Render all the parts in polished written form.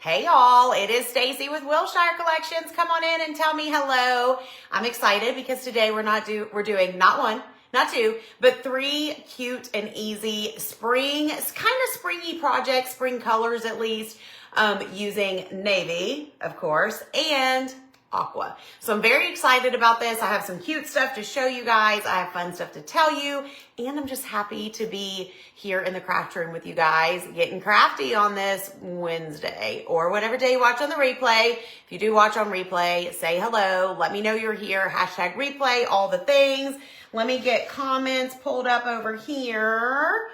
Hey y'all, it is Stacy with Wilshire Collections. Come on in and tell me hello. I'm excited because today we're doing not one, not two, but three cute and easy spring, kind of springy projects, spring colors at least, using navy, of course, and Aqua. So I'm very excited about this. I have some cute stuff to show you guys. I have fun stuff to tell you. And I'm just happy to be here in the craft room with you guys, getting crafty on this Wednesday or whatever day you watch on the replay. If you do watch on replay, say hello. Let me know you're here. Hashtag replay, all the things. Let me get comments pulled up over here.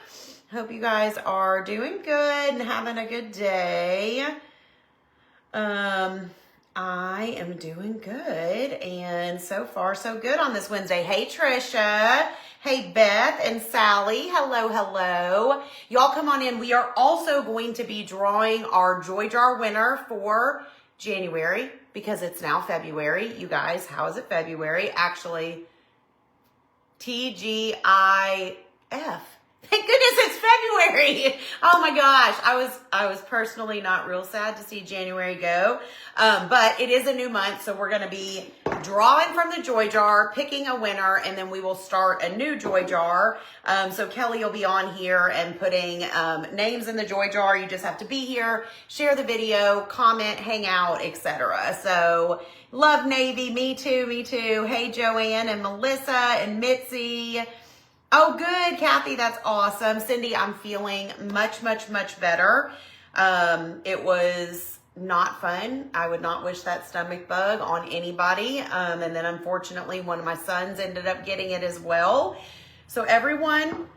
Hope you guys are doing good and having a good day. I am doing good, and so far so good on this Wednesday. Hey Trisha, hey Beth and Sally, hello, hello. Y'all come on in. We are also going to be drawing our Joy Jar winner for January because it's now February. You guys, how is it February? Actually, TGIF. Thank goodness it's February. Oh my gosh. I was personally not real sad to see January go. But it is a new month. So we're going to be drawing from the Joy Jar, picking a winner, and then we will start a new Joy Jar. So Kelly will be on here and putting names in the Joy Jar. You just have to be here, share the video, comment, hang out, etc. So love Navy. Me too. Me too. Hey, Joanne and Melissa and Mitzi. Oh, good, Kathy. That's awesome. Cindy, I'm feeling much, much, much better. It was not fun. I would not wish that stomach bug on anybody. And then unfortunately, one of my sons ended up getting it as well. So everyone,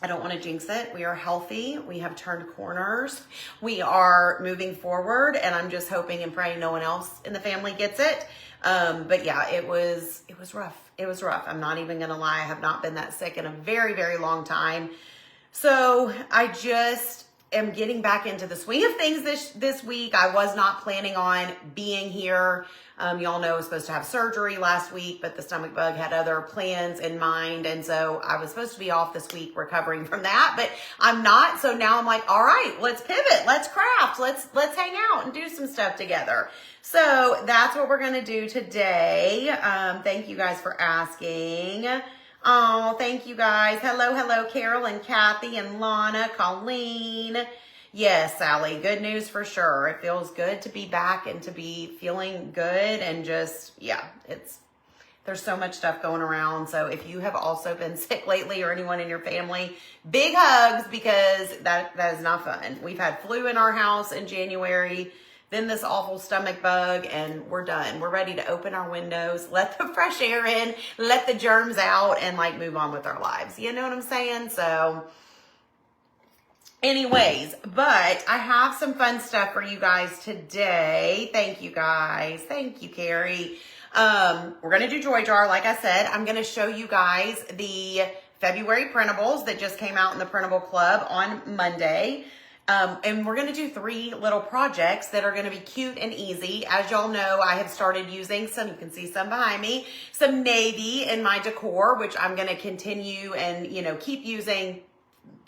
I don't want to jinx it. We are healthy. We have turned corners. We are moving forward. And I'm just hoping and praying no one else in the family gets it. But yeah, it was rough. It was rough. I'm not even going to lie. I have not been that sick in a very, very long time. So I just am getting back into the swing of things this week. I was not planning on being here. Y'all know I was supposed to have surgery last week, but the stomach bug had other plans in mind. And so I was supposed to be off this week recovering from that, but I'm not. So now I'm like, all right, let's pivot. Let's craft. Let's hang out and do some stuff together. So that's what we're going to do today. Thank you guys for asking. Oh, thank you guys. Hello, hello, Carol and Kathy and Lana, Colleen. Yes, Sally, good news for sure. It feels good to be back and to be feeling good and just, yeah, there's so much stuff going around. So if you have also been sick lately or anyone in your family, big hugs because that is not fun. We've had flu in our house in January, then this awful stomach bug, and we're done. We're ready to open our windows, let the fresh air in, let the germs out, and like move on with our lives. You know what I'm saying? So anyways, but I have some fun stuff for you guys today. Thank you guys. Thank you, Carrie. We're going to do Joy Jar. Like I said, I'm going to show you guys the February printables that just came out in the Printable Club on Monday. And we're going to do three little projects that are going to be cute and easy. As y'all know, I have started using some, you can see some behind me, some navy in my decor, which I'm going to continue and, keep using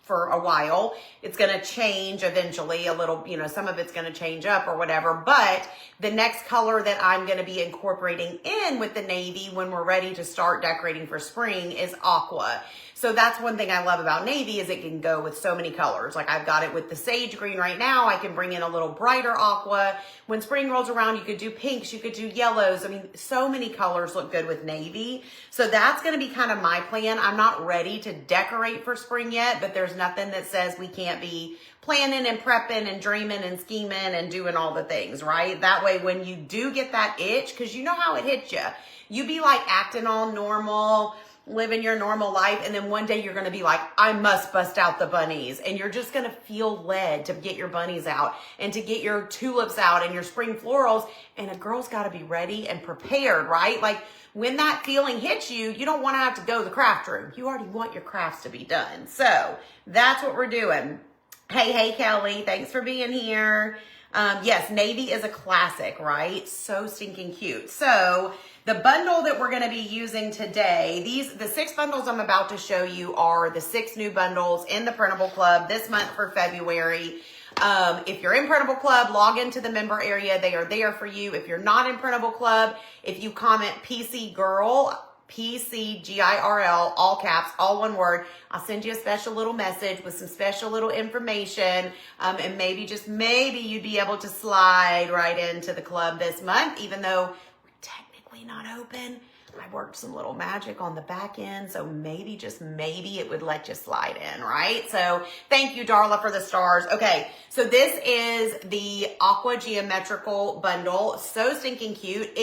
for a while. It's going to change eventually a little, some of it's going to change up or whatever, but the next color that I'm going to be incorporating in with the navy when we're ready to start decorating for spring is Aqua. So that's one thing I love about navy is it can go with so many colors. Like I've got it with the sage green right now. I can bring in a little brighter aqua. When spring rolls around, you could do pinks, you could do yellows. I mean, so many colors look good with navy. So that's going to be kind of my plan. I'm not ready to decorate for spring yet, but there's nothing that says we can't be planning and prepping and dreaming and scheming and doing all the things, right? That way, when you do get that itch, because you know how it hits you, you be like acting all normal, living your normal life, and then one day you're going to be like, I must bust out the bunnies, and you're just going to feel led to get your bunnies out and to get your tulips out and your spring florals, and a girl's got to be ready and prepared, right? Like when that feeling hits you, you don't want to have to go to the craft room. You already want your crafts to be done. So that's what we're doing. Hey, Kelly, thanks for being here. Yes, navy is a classic, right? So stinking cute. So the bundle that we're going to be using today, the 6 bundles I'm about to show you are the 6 new bundles in the Printable Club this month for February. If you're in Printable Club, log into the member area. They are there for you. If you're not in Printable Club, if you comment PC Girl, PCGIRL, all caps, all one word, I'll send you a special little message with some special little information. And maybe, just maybe, you'd be able to slide right into the club this month, even though we're technically not open. I worked some little magic on the back end, so maybe, just maybe, it would let you slide in, right? So thank you, Darla, for the stars. Okay, so this is the Aqua Geometrical Bundle. So stinking cute.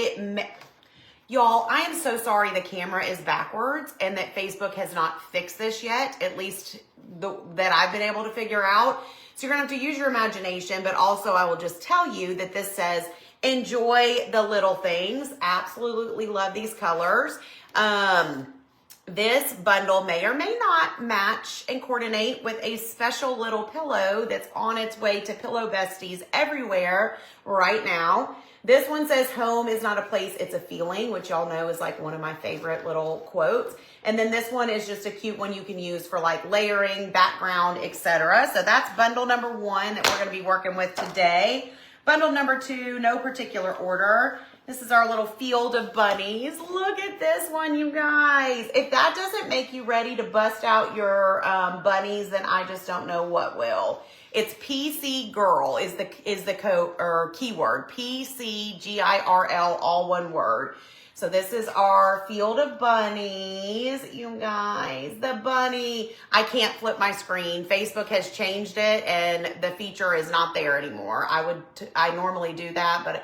Y'all, I am so sorry the camera is backwards and that Facebook has not fixed this yet, at least that I've been able to figure out. So you're gonna have to use your imagination, but also I will just tell you that this says, enjoy the little things. Absolutely love these colors. This bundle may or may not match and coordinate with a special little pillow that's on its way to Pillow Besties everywhere right now. This one says, home is not a place, it's a feeling, which y'all know is like one of my favorite little quotes. And then this one is just a cute one you can use for like layering, background, etc. So that's bundle number 1 that we're going to be working with today. Bundle number 2, no particular order. This is our little field of bunnies. Look at this one, you guys. If that doesn't make you ready to bust out your bunnies, then I just don't know what will. It's PC Girl is the code or keyword. PCGIRL, all one word. So this is our field of bunnies, you guys. The bunny. I can't flip my screen. Facebook has changed it, and the feature is not there anymore. I normally do that, but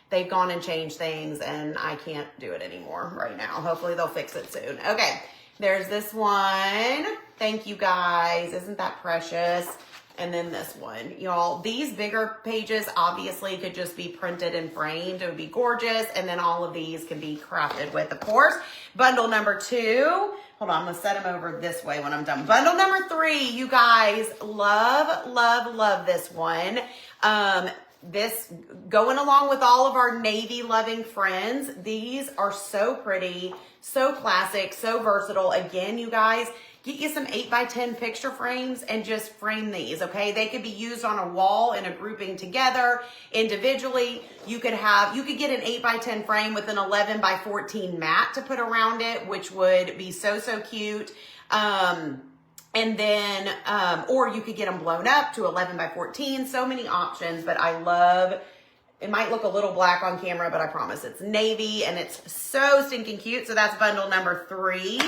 they've gone and changed things, and I can't do it anymore right now. Hopefully they'll fix it soon. Okay, there's this one. Thank you, guys. Isn't that precious? And then this one, y'all, these bigger pages obviously could just be printed and framed. It would be gorgeous. And then all of these can be crafted with, of course. Bundle number 2. Hold on, I'm gonna set them over this way when I'm done. Bundle number 3, you guys, love, love, love this one. This going along with all of our navy loving friends. These are so pretty, so classic, so versatile. Again, you guys, get you some 8x10 picture frames and just frame these, okay? They could be used on a wall in a grouping together, individually. You could get an 8x10 frame with an 11x14 mat to put around it, which would be so, so cute. And then, or you could get them blown up to 11x14. So many options, but I love, it might look a little black on camera, but I promise it's navy and it's so stinking cute. So that's bundle number 3.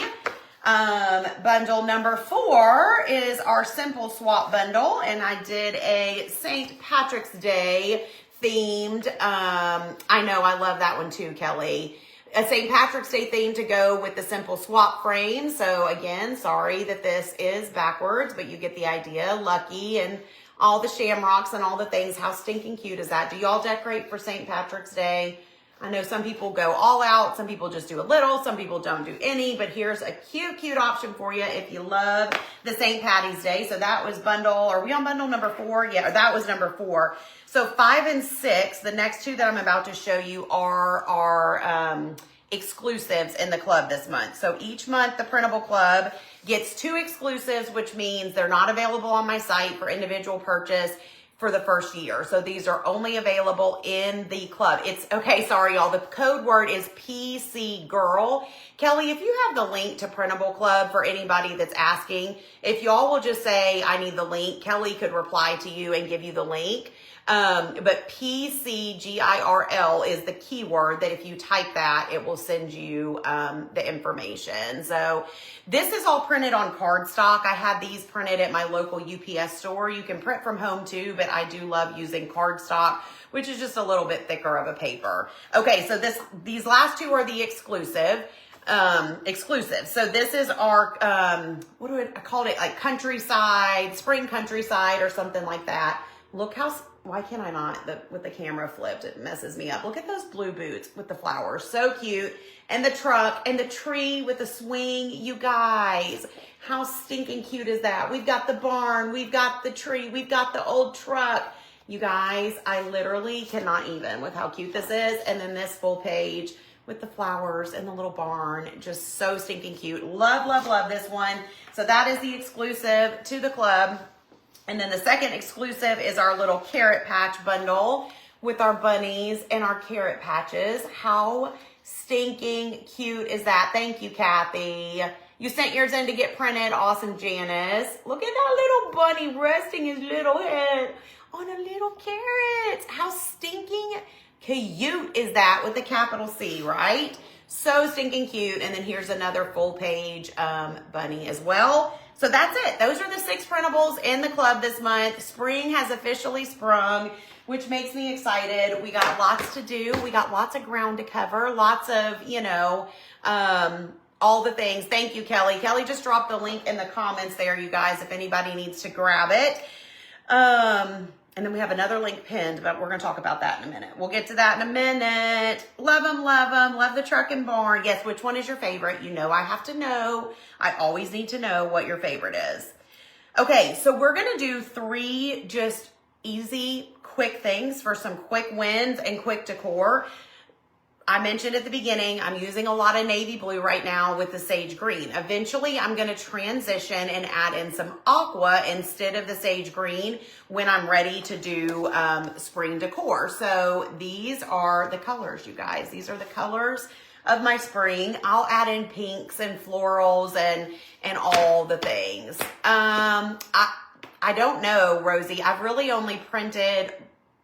Bundle number 4 is our simple swap bundle, and I did a St. Patrick's Day themed, I know, I love that one too, Kelly. A St. Patrick's Day theme to go with the simple swap frame. So again, sorry that this is backwards, but you get the idea. Lucky and all the shamrocks and all the things. How stinking cute is that? Do y'all decorate for St. Patrick's Day? I know some people go all out. Some people just do a little. Some people don't do any. But here's a cute, cute option for you if you love the St. Patty's Day. So that was bundle, are we on bundle number 4? Yeah, that was number 4. So 5 and 6, the next 2 that I'm about to show you are our exclusives in the club this month. So each month, the Printable Club gets 2 exclusives, which means they're not available on my site for individual purchase for the first year. So these are only available in the club. It's okay, sorry y'all, the code word is PC Girl. Kelly, if you have the link to Printable Club for anybody that's asking, if y'all will just say, I need the link, Kelly could reply to you and give you the link. But PCGIRL is the keyword that if you type that, it will send you the information. So this is all printed on cardstock. I have these printed at my local UPS store. You can print from home too, but I do love using cardstock, which is just a little bit thicker of a paper. Okay, so these last 2 are the exclusive. So this is our, what do I called it? Like countryside, spring countryside or something like that. Look how, why can I not, with the camera flipped, it messes me up. Look at those blue boots with the flowers, so cute. And the truck and the tree with the swing, you guys, how stinking cute is that? We've got the barn, we've got the tree, we've got the old truck. You guys, I literally cannot even with how cute this is. And then this full page with the flowers and the little barn, just so stinking cute. Love, love, love this one. So that is the exclusive to the club. And then the second exclusive is our little carrot patch bundle with our bunnies and our carrot patches. How stinking cute is that? Thank you, Kathy. You sent yours in to get printed. Awesome, Janice. Look at that little bunny resting his little head on a little carrot. How stinking cute is that with the capital C, right? So stinking cute. And then here's another full page bunny as well. So that's it. Those are the 6 printables in the club this month. Spring has officially sprung, which makes me excited. We got lots to do. We got lots of ground to cover. Lots of, you know, all the things. Thank you, Kelly. Kelly just dropped the link in the comments there, you guys, if anybody needs to grab it. And then we have another link pinned, but we're going to talk about that in a minute. We'll get to that in a minute. Love them, love them. Love the truck and barn. Yes, which one is your favorite? You know I have to know. I always need to know what your favorite is. Okay, so we're going to do 3 just easy, quick things for some quick wins and quick decor. I mentioned at the beginning, I'm using a lot of navy blue right now with the sage green. Eventually, I'm going to transition and add in some aqua instead of the sage green when I'm ready to do spring decor. So these are the colors, you guys. These are the colors of my spring. I'll add in pinks and florals and all the things. I don't know, Rosie. I've really only printed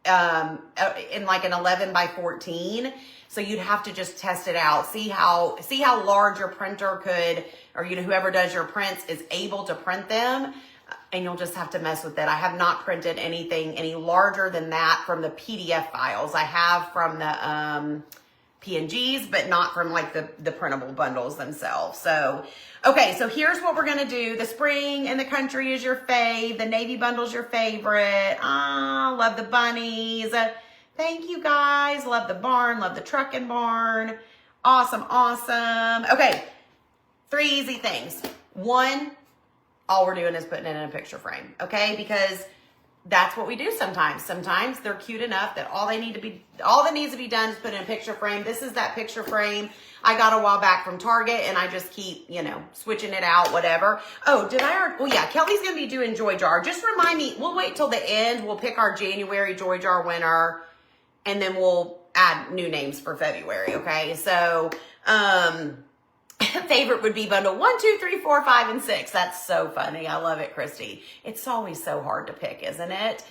in like an 11 by 14. So you'd have to just test it out. See how large your printer could, or you know, whoever does your prints is able to print them, and you'll just have to mess with it. I have not printed anything any larger than that from the PDF files. I have from the PNGs, but not from like the printable bundles themselves. So, okay, so here's what we're gonna do. The spring and the country is your fave. The navy bundle's your favorite. Love the bunnies. Thank you guys. Love the barn. Love the truck and barn. Awesome, awesome. Okay, 3 easy things. 1, all we're doing is putting it in a picture frame, okay? Because that's what we do sometimes. Sometimes they're cute enough that all that needs to be done is put in a picture frame. This is that picture frame I got a while back from Target, and I just keep, you know, switching it out, whatever. Oh, did I already? Well, yeah, Kelly's going to be doing Joy Jar. Just remind me, we'll wait till the end. We'll pick our January Joy Jar winner, and then we'll add new names for February, okay? So, favorite would be bundle 1, 2, 3, 4, 5, and 6. That's so funny. I love it, Christy. It's always so hard to pick, isn't it?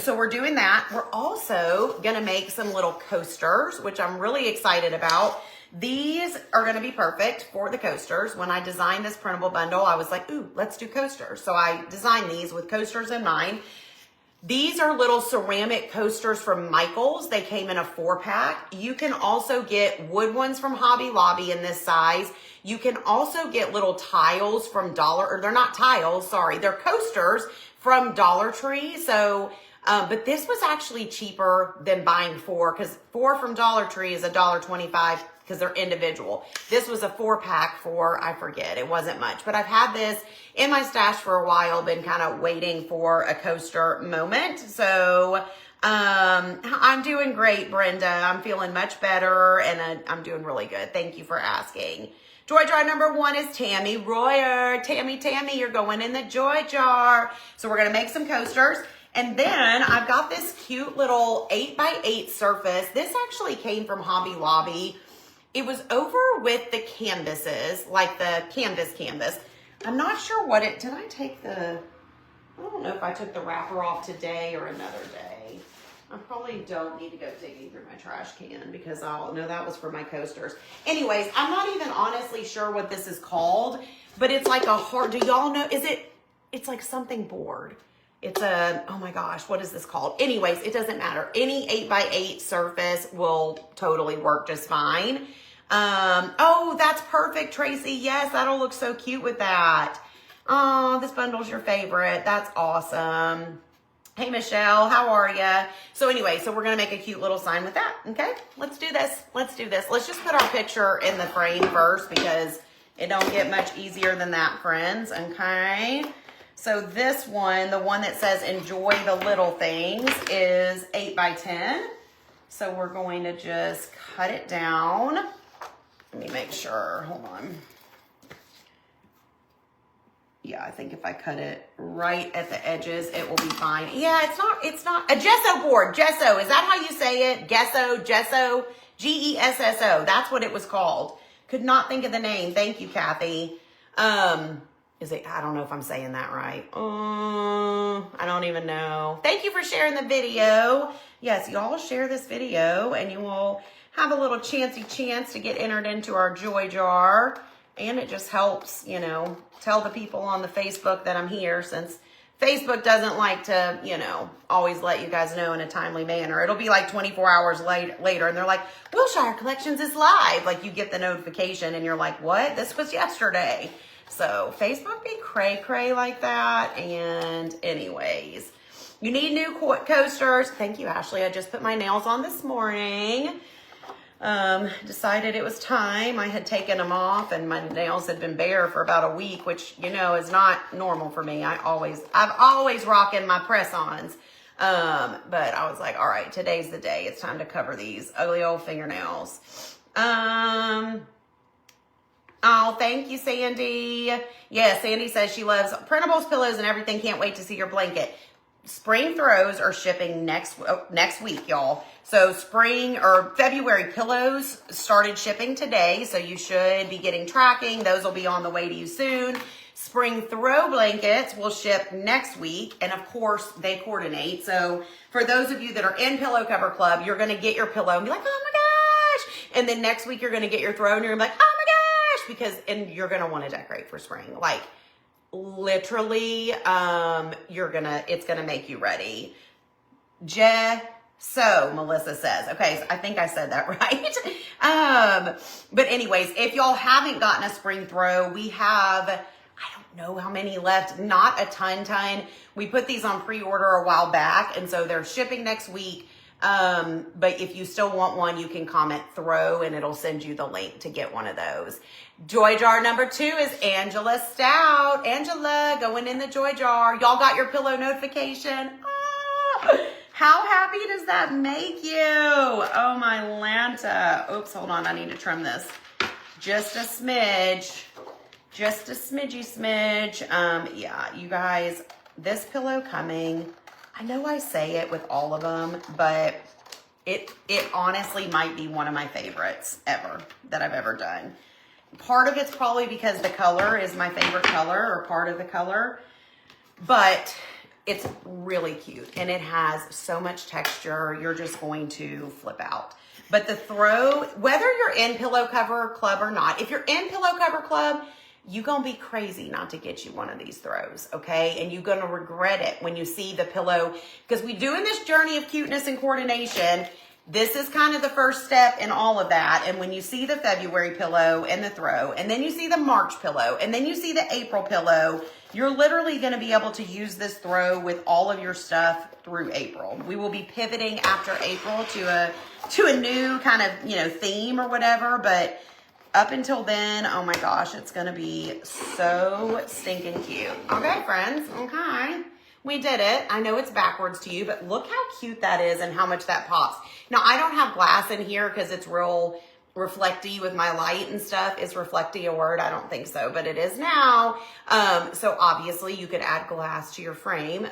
So we're doing that. We're also gonna make some little coasters, which I'm really excited about. These are gonna be perfect for the coasters. When I designed this printable bundle, I was like, ooh, let's do coasters. So I designed these with coasters in mind. These are little ceramic coasters from Michaels. They came in a 4-pack. You can also get wood ones from Hobby Lobby in this size. You can also get little tiles from they're not tiles, sorry. They're coasters from Dollar Tree. So, but this was actually cheaper than buying 4, because 4 from Dollar Tree is $1.25 because they're individual. This was a 4-pack for, I forget, it wasn't much. But I've had this in my stash for a while, been kind of waiting for a coaster moment. So I'm doing great, Brenda. I'm feeling much better, and I'm doing really good. Thank you for asking. Joy Jar number 1 is Tammy Royer. Tammy, you're going in the Joy Jar. So we're going to make some coasters. And then I've got this cute little 8x8 surface. This actually came from Hobby Lobby. It was over with the canvases, like the canvas. I'm not sure what did I don't know if I took the wrapper off today or another day. I probably don't need to go digging through my trash can because I'll know that was for my coasters. Anyways, I'm not even honestly sure what this is called, but it's like do y'all know, it's like something board. It's oh my gosh, what is this called? Anyways, it doesn't matter. Any 8x8 surface will totally work just fine. Oh, that's perfect, Tracy. Yes, that'll look so cute with that. Oh, this bundle's your favorite. That's awesome. Hey, Michelle, how are ya? So anyway, so we're going to make a cute little sign with that. Okay, let's do this. Let's just put our picture in the frame first because it don't get much easier than that, friends. Okay. So this one, the one that says enjoy the little things, is 8x10. So we're going to just cut it down. Let me make sure, hold on. Yeah, I think if I cut it right at the edges, it will be fine. Yeah, it's not a gesso board. Gesso, is that how you say it? Gesso, Gesso. That's what it was called. Could not think of the name. Thank you, Kathy. Is it, I don't know if I'm saying that right. I don't even know. Thank you for sharing the video. Yes, y'all share this video and you will have a little chance to get entered into our joy jar. And it just helps, you know, tell the people on the Facebook that I'm here, since Facebook doesn't like to, you know, always let you guys know in a timely manner. It'll be like 24 hours later and they're like, Wilshire Collections is live. Like you get the notification and you're like, what? This was yesterday. So Facebook be cray like that. And anyways, you need new coasters. Thank you, Ashley. I just put my nails on this morning. Decided it was time. I had taken them off and my nails had been bare for about a week, which, you know, is not normal for me. I've always rocking my press-ons. But I was like, all right, today's the day. It's time to cover these ugly old fingernails. Oh, thank you, Sandy. Yeah, Sandy says she loves printables, pillows, and everything. Can't wait to see your blanket. Spring throws are shipping next week, y'all. So spring or February pillows started shipping today. So you should be getting tracking. Those will be on the way to you soon. Spring throw blankets will ship next week. And of course they coordinate. So for those of you that are in Pillow Cover Club, you're going to get your pillow and be like, oh my gosh. And then next week you're going to get your throw and you're going to be like, oh my gosh, and you're going to want to decorate for spring. Like, literally, it's gonna make you ready. So Melissa says, okay, so I think I said that right. But anyways, if y'all haven't gotten a spring throw, we have, I don't know how many left, not a ton. We put these on pre-order a while back, and so they're shipping next week. But if you still want one, you can comment throw and it'll send you the link to get one of those. Joy jar number 2 is Angela Stout. Angela, going in the joy jar. Y'all got your pillow notification? Oh, how happy does that make you? Oh, my Lanta. Oops, hold on. I need to trim this. Just a smidge. Just a smidgy. Yeah, you guys, this pillow coming, I know I say it with all of them, but it honestly might be one of my favorites ever that I've ever done. Part of it's probably because the color is my favorite color, or part of the color, but it's really cute and it has so much texture. You're just going to flip out. But the throw, whether you're in Pillow Cover Club or not, if you're in Pillow Cover Club, you're going to be crazy not to get you one of these throws, okay? And you're going to regret it when you see the pillow, because we do in this journey of cuteness and coordination. This is kind of the first step in all of that. And when you see the February pillow and the throw, and then you see the March pillow, and then you see the April pillow, you're literally going to be able to use this throw with all of your stuff through April. We will be pivoting after April to a new kind of, you know, theme or whatever, but up until then, oh my gosh, it's going to be so stinking cute. Okay, friends. Okay. We did it. I know it's backwards to you, but look how cute that is and how much that pops. Now, I don't have glass in here because it's real reflecty with my light and stuff. Is reflecty a word? I don't think so, but it is now. So obviously you could add glass to your frame.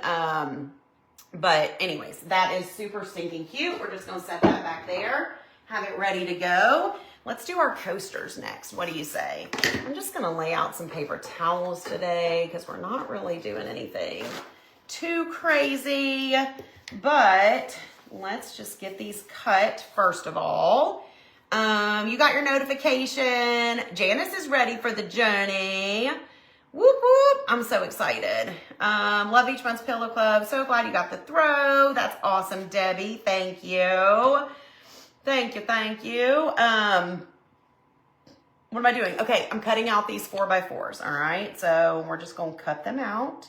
But anyways, that is super stinking cute. We're just going to set that back there, have it ready to go. Let's do our coasters next. What do you say? I'm just going to lay out some paper towels today because we're not really doing anything too crazy, but let's just get these cut first of all. You got your notification. Janice is ready for the journey. Whoop, whoop. I'm so excited. Love each month's Pillow Club. So glad you got the throw. That's awesome, Debbie. Thank you. Thank you. What am I doing? Okay, I'm cutting out these 4x4s, all right? So we're just going to cut them out.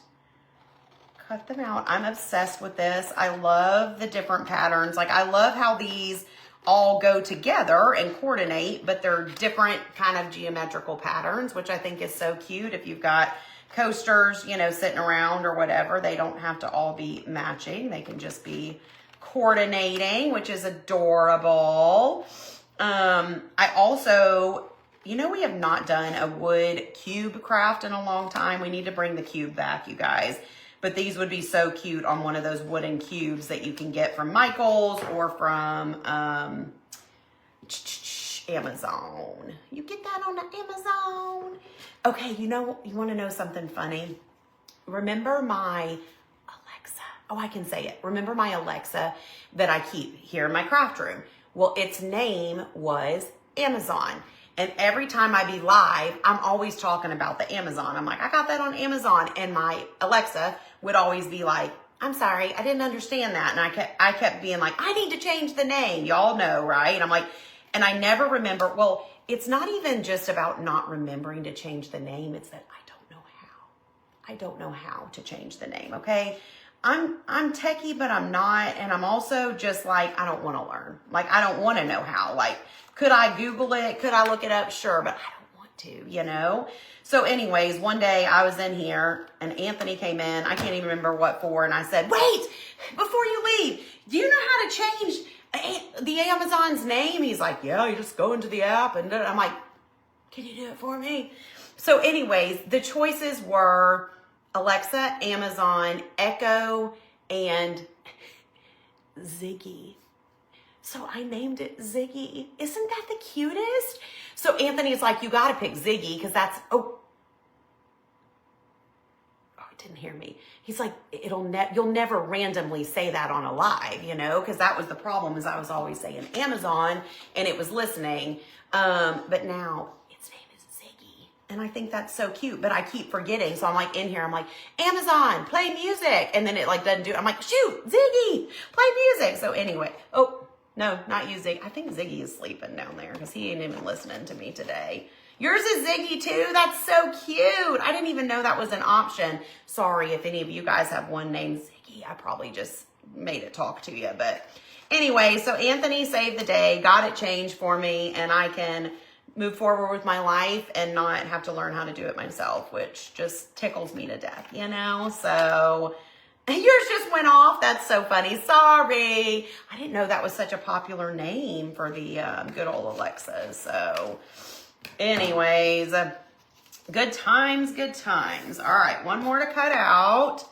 I'm obsessed with this. I love the different patterns. Like, I love how these all go together and coordinate, but they're different kind of geometrical patterns, which I think is so cute. If you've got coasters, you know, sitting around or whatever, they don't have to all be matching. They can just be coordinating, which is adorable. I also you know, we have not done a wood cube craft in a long time. We need to bring the cube back, you guys. But these would be so cute on one of those wooden cubes that you can get from Michael's or from Amazon. You get that on the Amazon. Okay, you want to know something funny? Remember my Alexa? Oh, I can say it. Remember my Alexa that I keep here in my craft room? Well, its name was Amazon. And every time I be live, I'm always talking about the Amazon. I'm like, I got that on Amazon. And my Alexa would always be like, I'm sorry, I didn't understand that. And I kept being like, I need to change the name. Y'all know, right? And I'm like, and I never remember. Well, it's not even just about not remembering to change the name. It's that I don't know how. I don't know how to change the name, okay? I'm techie, but I'm not. And I'm also just like, I don't want to learn. Like, I don't want to know how. Like, could I Google it? Could I look it up? Sure, but I don't want to, you know? So anyways, one day I was in here and Anthony came in. I can't even remember what for. And I said, wait, before you leave, do you know how to change the Amazon's name? He's like, yeah, you just go into the app. And I'm like, can you do it for me? So anyways, the choices were Alexa, Amazon, Echo, and Ziggy. So I named it Ziggy. Isn't that the cutest? So Anthony's like, you got to pick Ziggy because that's, oh, it didn't hear me. He's like, you'll never randomly say that on a live, you know, because that was the problem is I was always saying Amazon and it was listening. But now its name is Ziggy. And I think that's so cute, but I keep forgetting. So I'm like in here, I'm like, Amazon, play music. And then it like doesn't do it. I'm like, shoot, Ziggy, play music. So anyway, oh, no, not you, Ziggy. I think Ziggy is sleeping down there because he ain't even listening to me today. Yours is Ziggy too? That's so cute. I didn't even know that was an option. Sorry if any of you guys have one named Ziggy. I probably just made it talk to you. But anyway, so Anthony saved the day, got it changed for me, and I can move forward with my life and not have to learn how to do it myself, which just tickles me to death, you know? So yours just went off. That's so funny. Sorry. I didn't know that was such a popular name for the good old Alexa. So anyways, good times, good times. All right, one more to cut out.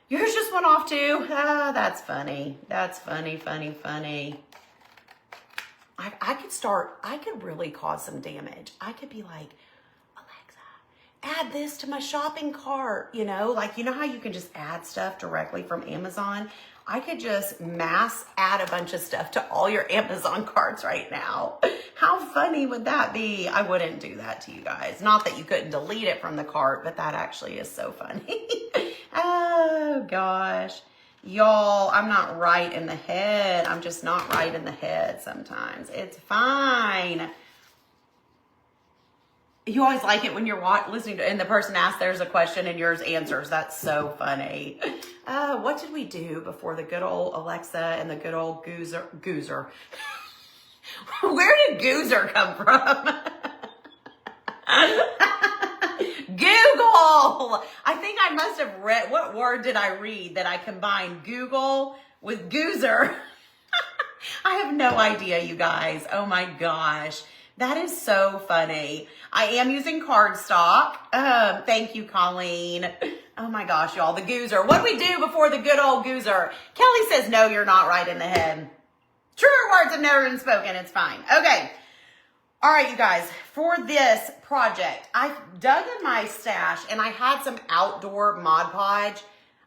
Yours just went off too. Ah, that's funny. That's funny, funny, funny. I could really cause some damage. I could be like, add this to my shopping cart, you know, like, you know how you can just add stuff directly from Amazon? I could just mass add a bunch of stuff to all your Amazon carts right now. How funny would that be? I wouldn't do that to you guys. Not that you couldn't delete it from the cart, but that actually is so funny. Oh gosh. Y'all, I'm not right in the head. I'm just not right in the head sometimes. It's fine. You always like it when you're listening to, and the person asks, there's a question and yours answers. That's so funny. What did we do before the good old Alexa and the good old Goozer? Where did Goozer come from? Google. I think I must have read, what word did I read that I combined Google with Goozer? I have no idea, you guys. Oh my gosh. That is so funny. I am using cardstock. Thank you, Colleen. Oh my gosh, y'all, the Goozer. What do we do before the good old Goozer? Kelly says, no, you're not right in the head. Truer words have never been spoken. It's fine. Okay. All right, you guys, for this project, I dug in my stash and I had some outdoor Mod Podge.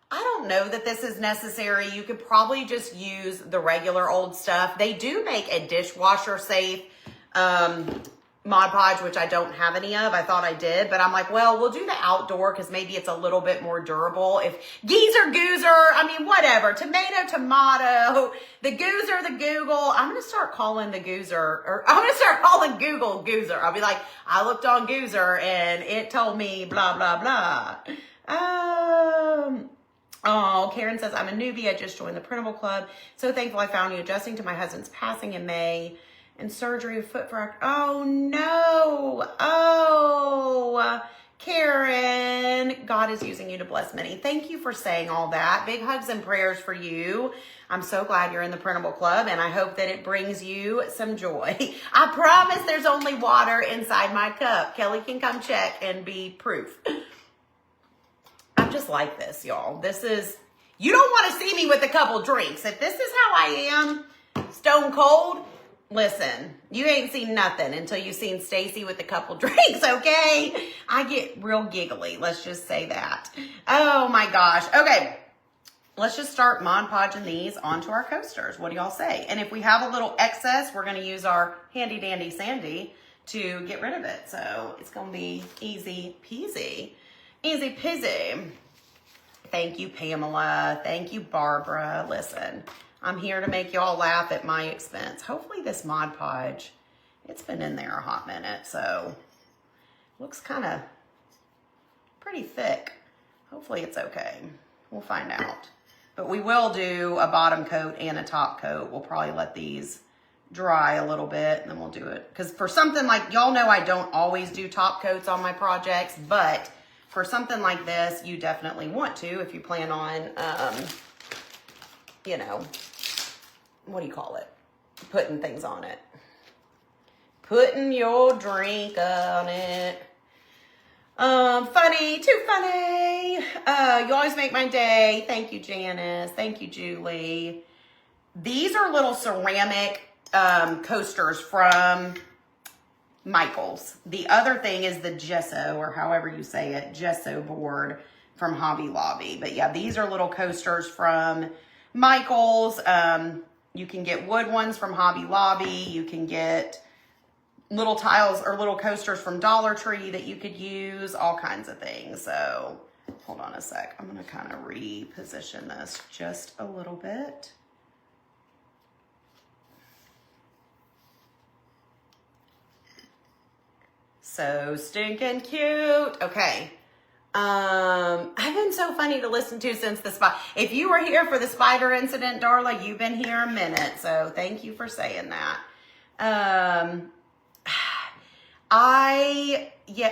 I don't know that this is necessary. You could probably just use the regular old stuff. They do make a dishwasher safe Mod Podge, which I don't have any of. I thought I did, but I'm like, well, we'll do the outdoor because maybe it's a little bit more durable. If geezer, goozer, I mean, whatever. Tomato, tomato, the goozer, the Google. I'm going to start calling the goozer, or I'm going to start calling Google goozer. I'll be like, I looked on Goozer and it told me blah, blah, blah. Oh, Karen says, I'm a newbie. I just joined the printable club. So thankful I found you. Adjusting to my husband's passing in May. And surgery of foot fracture. Oh no. Oh, Karen, God is using you to bless many. Thank you for saying all that. Big hugs and prayers for you. I'm so glad you're in the Printable Club, and I hope that it brings you some joy. I promise there's only water inside my cup. Kelly can come check and be proof. I'm just like this, y'all. This is, you don't want to see me with a couple drinks. If this is how I am, stone cold, listen, you ain't seen nothing until you've seen Stacy with a couple drinks, okay? I get real giggly, let's just say that. Oh my gosh. Okay, let's just start Mod Podging these onto our coasters. What do y'all say? And if we have a little excess, we're going to use our handy dandy Sandy to get rid of it. So it's going to be easy peasy. Easy peasy. Thank you, Pamela. Thank you, Barbara. Listen, I'm here to make y'all laugh at my expense. Hopefully this Mod Podge, it's been in there a hot minute, so looks kind of pretty thick. Hopefully it's okay. We'll find out. But we will do a bottom coat and a top coat. We'll probably let these dry a little bit and then we'll do it. Because for something like, y'all know I don't always do top coats on my projects, but for something like this, you definitely want to if you plan on, you know, what do you call it? Putting things on it. Putting your drink on it. Funny, too funny. You always make my day. Thank you, Janice. Thank you, Julie. These are little ceramic coasters from Michaels. The other thing is the gesso, or however you say it, gesso board from Hobby Lobby. But yeah, these are little coasters from Michaels. You can get wood ones from Hobby Lobby. You can get little tiles or little coasters from Dollar Tree that you could use, all kinds of things. So hold on a sec. I'm going to kind of reposition this just a little bit. So stinking cute. Okay. I've been so funny to listen to since the spot. If you were here for the spider incident, Darla, you've been here a minute. So thank you for saying that.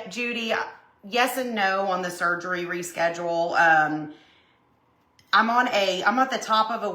Judy, yes and no on the surgery reschedule. I'm at the top of the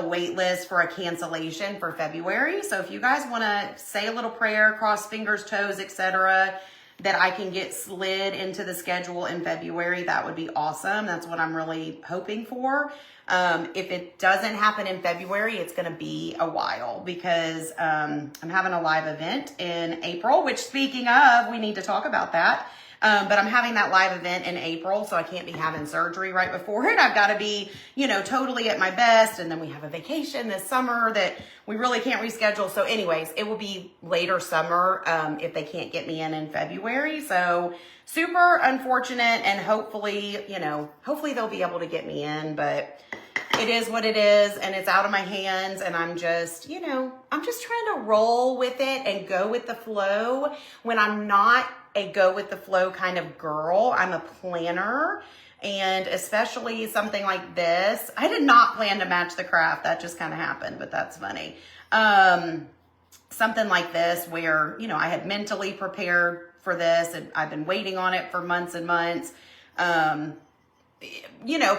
wait list for a cancellation for February. So if you guys want to say a little prayer, cross fingers, toes, etc., that I can get slid into the schedule in February, that would be awesome. That's what I'm really hoping for. If it doesn't happen in February, it's going to be a while because I'm having a live event in April, which, speaking of, we need to talk about that. But I'm having that live event in April, so I can't be having surgery right before it. I've got to be, totally at my best. And then we have a vacation this summer that we really can't reschedule. So anyways, it will be later summer if they can't get me in February. So super unfortunate, and hopefully they'll be able to get me in, but it is what it is, and it's out of my hands, and I'm just trying to roll with it and go with the flow when I'm not a go with the flow kind of girl. I'm a planner, and especially something like this. I did not plan to match the craft. That just kind of happened, but that's funny. Something like this where, I had mentally prepared for this, and I've been waiting on it for months and months.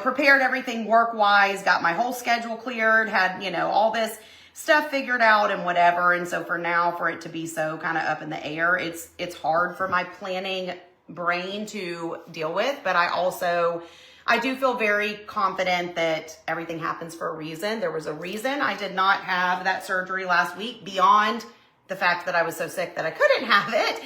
Prepared everything work-wise, got my whole schedule cleared, had, all this stuff figured out and whatever. And so for now, for it to be so kind of up in the air, it's hard for my planning brain to deal with. But I do feel very confident that everything happens for a reason. There was a reason I did not have that surgery last week, beyond the fact that I was so sick that I couldn't have it.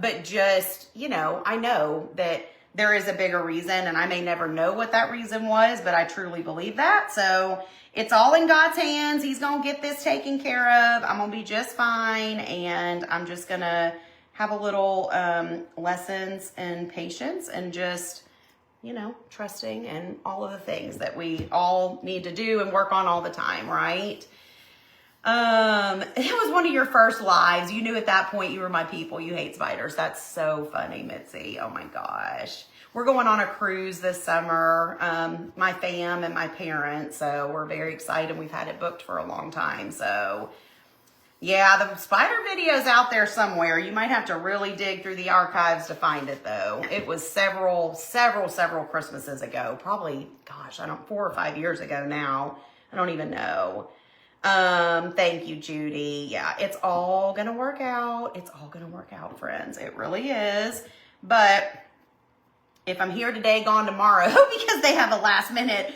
But just, I know that there is a bigger reason, and I may never know what that reason was, but I truly believe that. So it's all in God's hands. He's going to get this taken care of. I'm going to be just fine. And I'm just going to have a little lessons in patience and just, trusting and all of the things that we all need to do and work on all the time, right? It was one of your first lives. You knew at that point you were my people. You hate spiders. That's so funny, Mitzi. Oh my gosh. We're going on a cruise this summer, my fam and my parents. So we're very excited. We've had it booked for a long time. So, Yeah, the spider video's out there somewhere. You might have to really dig through the archives to find it, though. It was several Christmases ago. Probably, gosh, 4 or 5 years ago now. I don't even know. Thank you, Judy. Yeah, it's all gonna work out. It's all gonna work out, friends. It really is. But if I'm here today, gone tomorrow, because they have a last minute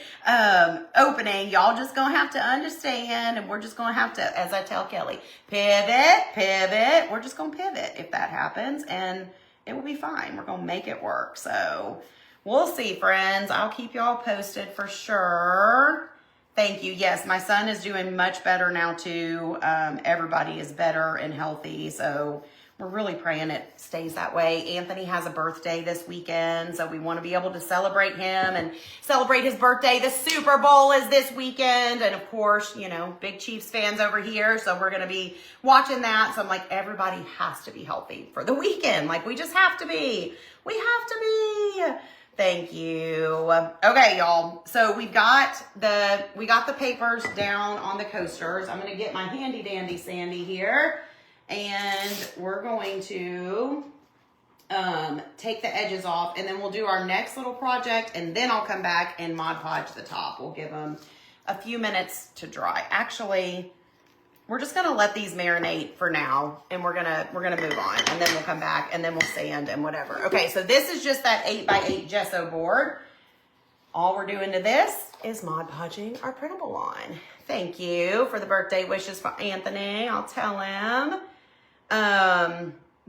opening, y'all just gonna have to understand, and we're just gonna have to, as I tell Kelly, pivot. We're just gonna pivot if that happens, and it will be fine. We're gonna make it work. So we'll see, friends. I'll keep y'all posted for sure. Thank you. Yes, my son is doing much better now too. Everybody is better and healthy, so we're really praying it stays that way. Anthony has a birthday this weekend, so we want to be able to celebrate him and celebrate his birthday. The Super Bowl is this weekend, and of course, you know, big Chiefs fans over here, so we're going to be watching that. So I'm like, everybody has to be healthy for the weekend. Like, we just have to be. We have to be. Thank you. Okay, y'all. So we got the papers down on the coasters. I'm going to get my handy dandy Sandy here. And we're going to take the edges off, and then we'll do our next little project, and then I'll come back and Mod Podge the top. We'll give them a few minutes to dry. Actually, we're just gonna let these marinate for now, and we're gonna move on, and then we'll come back, and then we'll sand and whatever. Okay, so this is just that 8x8 gesso board. All we're doing to this is Mod Podging our printable line. Thank you for the birthday wishes for Anthony. I'll tell him.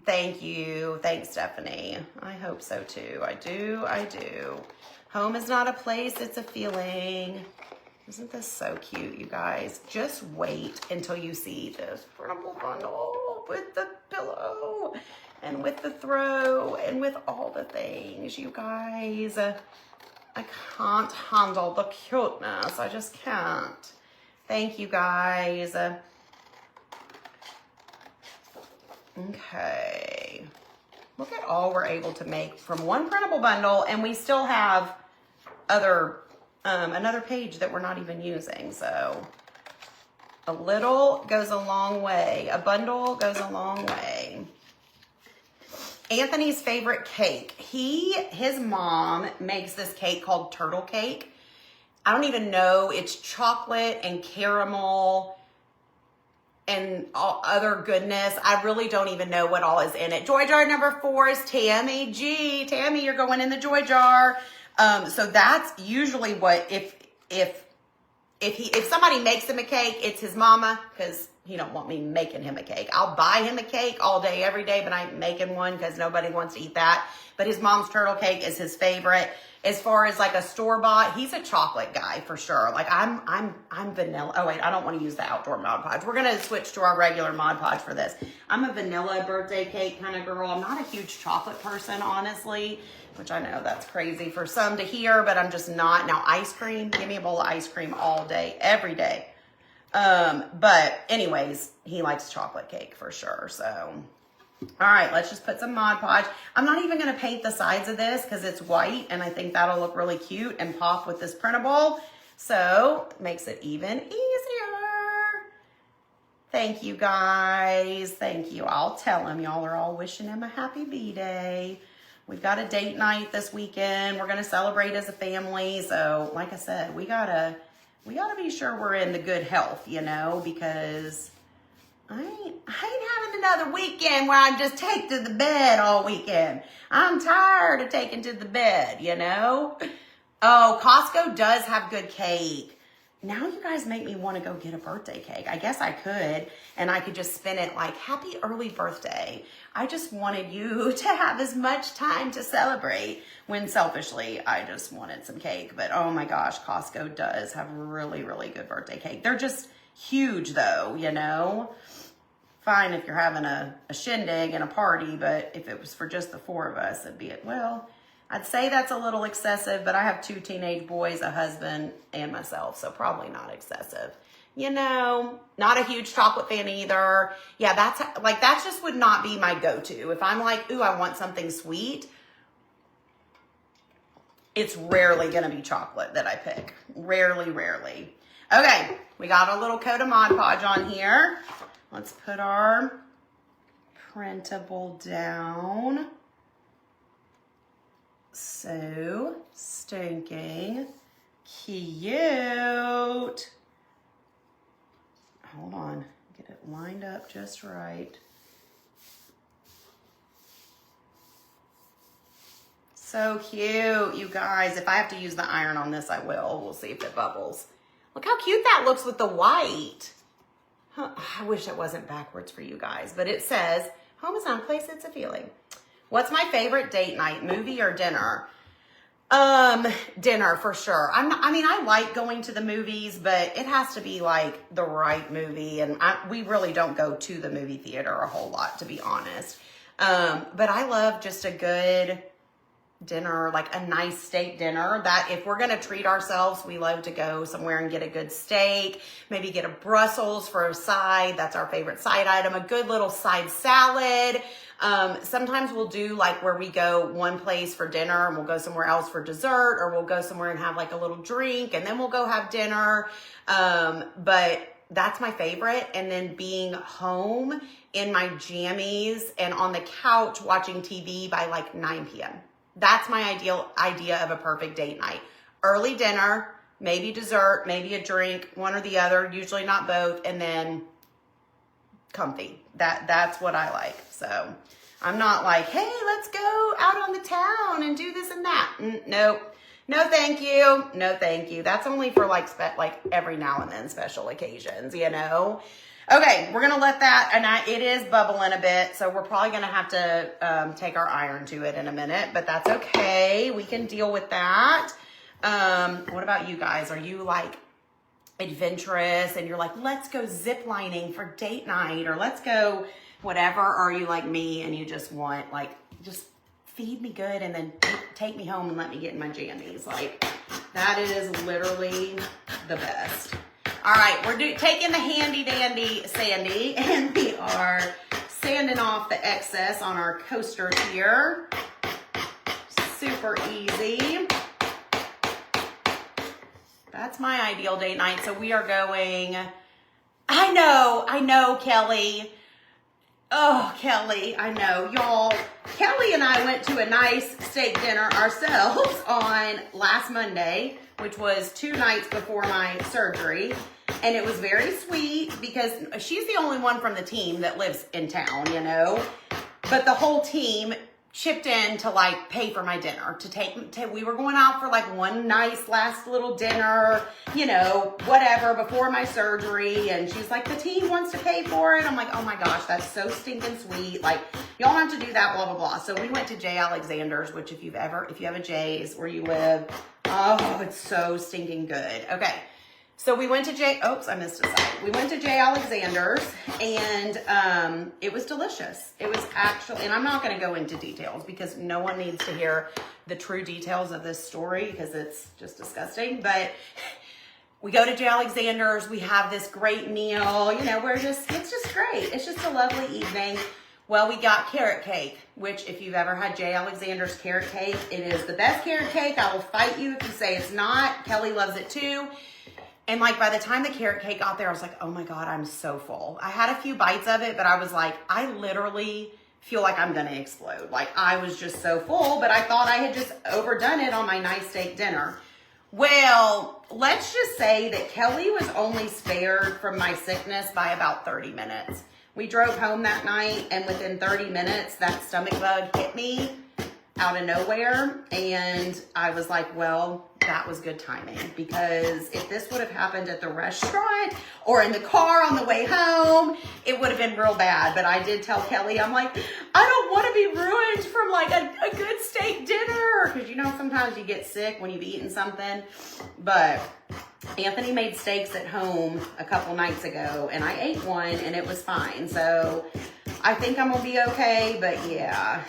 Thank you. Thanks, Stephanie. I hope so too. I do. Home is not a place, it's a feeling. Isn't this so cute, you guys? Just wait until you see this printable bundle with the pillow and with the throw and with all the things, you guys. I can't handle the cuteness. I just can't. Thank you, guys. Okay. Look at all we're able to make from one printable bundle, and we still have another page that we're not even using. So a little goes a long way. A bundle goes a long way. Anthony's favorite cake. His mom makes this cake called turtle cake. I don't even know. It's chocolate and caramel and all other goodness. I really don't even know what all is in it. Joy jar number 4 is Tammy G. Tammy, you're going in the joy jar. So that's usually what, if somebody makes him a cake, it's his mama, because he don't want me making him a cake. I'll buy him a cake all day, every day, but I ain't making one because nobody wants to eat that. But his mom's turtle cake is his favorite. As far as like a store-bought, he's a chocolate guy for sure. Like I'm vanilla. Oh wait, I don't want to use the outdoor Mod Podge. We're gonna switch to our regular Mod Podge for this. I'm a vanilla birthday cake kind of girl. I'm not a huge chocolate person, honestly, which I know that's crazy for some to hear, but I'm just not. Now ice cream, give me a bowl of ice cream all day, every day. But anyways, he likes chocolate cake for sure. So all right, let's just put some Mod Podge. I'm not even going to paint the sides of this because it's white, and I think that'll look really cute and pop with this printable. So it makes it even easier. Thank you, guys. Thank you. I'll tell him. Y'all are all wishing him a happy B-Day. We've got a date night this weekend. We're going to celebrate as a family. So like I said, we gotta be sure we're in the good health, you know, because I ain't having another weekend where I just take to the bed all weekend. I'm tired of taking to the bed, you know? Oh, Costco does have good cake. Now you guys make me want to go get a birthday cake. I guess I could, and I could just spin it like, happy early birthday. I just wanted you to have as much time to celebrate, when selfishly, I just wanted some cake. But oh my gosh, Costco does have really, really good birthday cake. They're just huge though, you know? Fine if you're having a shindig and a party, but if it was for just the 4 of us, it'd be, well, I'd say that's a little excessive, but I have 2 teenage boys, a husband, and myself, so probably not excessive. You know, not a huge chocolate fan either. Yeah, that just would not be my go-to. If I'm like, ooh, I want something sweet, it's rarely gonna be chocolate that I pick. Rarely. Okay, we got a little coat of Mod Podge on here. Let's put our printable down. So stinking cute. Hold on, get it lined up just right. So cute, you guys. If I have to use the iron on this, I will. We'll see if it bubbles. Look how cute that looks with the white. Huh, I wish it wasn't backwards for you guys, but it says, home is not a place, it's a feeling. What's my favorite date night, movie or dinner? Dinner for sure. I like going to the movies, but it has to be like the right movie. And we really don't go to the movie theater a whole lot, to be honest. But I love just a good dinner, like a nice steak dinner. That if we're going to treat ourselves, we love to go somewhere and get a good steak, maybe get a Brussels for a side. That's our favorite side item. A good little side salad. Sometimes we'll do like where we go one place for dinner and we'll go somewhere else for dessert, or we'll go somewhere and have like a little drink and then we'll go have dinner. But that's my favorite. And then being home in my jammies and on the couch watching TV by like 9 p.m. That's my ideal idea of a perfect date night. Early dinner, maybe dessert, maybe a drink, one or the other, usually not both, and then comfy. That's what I like. So I'm not like, hey, let's go out on the town and do this and that. Nope. No, thank you. No, thank you. That's only for like every now and then special occasions, you know? Okay, we're gonna let that, and it is bubbling a bit, so we're probably gonna have to take our iron to it in a minute, but that's okay. We can deal with that. What about you guys? Are you like adventurous and you're like, let's go zip lining for date night, or let's go whatever? Or are you like me and you just want like, just feed me good and then take me home and let me get in my jammies? Like, that is literally the best. All right, we're taking the handy dandy sandy and we are sanding off the excess on our coaster here. Super easy. That's my ideal date night. So we are going, I know, Kelly. Oh, Kelly, I know. Y'all, Kelly and I went to a nice steak dinner ourselves on last Monday, which was 2 nights before my surgery. And it was very sweet because she's the only one from the team that lives in town, you know. But the whole team chipped in to like pay for my dinner, we were going out for like one nice last little dinner, you know, whatever, before my surgery. And she's like, the team wants to pay for it. I'm like, oh my gosh, that's so stinking sweet. Like, y'all have to do that, blah, blah, blah. So we went to J. Alexander's, which if you have a J's where you live, oh, it's so stinking good. Okay. So we went to I missed a side. We went to J. Alexander's and it was delicious. It was actually, and I'm not going to go into details because no one needs to hear the true details of this story because it's just disgusting. But we go to J. Alexander's, we have this great meal, you know, it's just great. It's just a lovely evening. Well, we got carrot cake, which if you've ever had J. Alexander's carrot cake, it is the best carrot cake. I will fight you if you say it's not. Kelly loves it too. And like by the time the carrot cake got there, I was like, oh my God, I'm so full. I had a few bites of it, but I was like, I literally feel like I'm gonna explode. Like I was just so full, but I thought I had just overdone it on my nice steak dinner. Well, let's just say that Kelly was only spared from my sickness by about 30 minutes. We drove home that night and within 30 minutes, that stomach bug hit me out of nowhere. And I was like, well, that was good timing, because if this would have happened at the restaurant or in the car on the way home, it would have been real bad. But I did tell Kelly, I'm like, I don't want to be ruined from like a good steak dinner. Because you know, sometimes you get sick when you've eaten something. But Anthony made steaks at home a couple nights ago and I ate one and it was fine. So I think I'm gonna be okay, but yeah,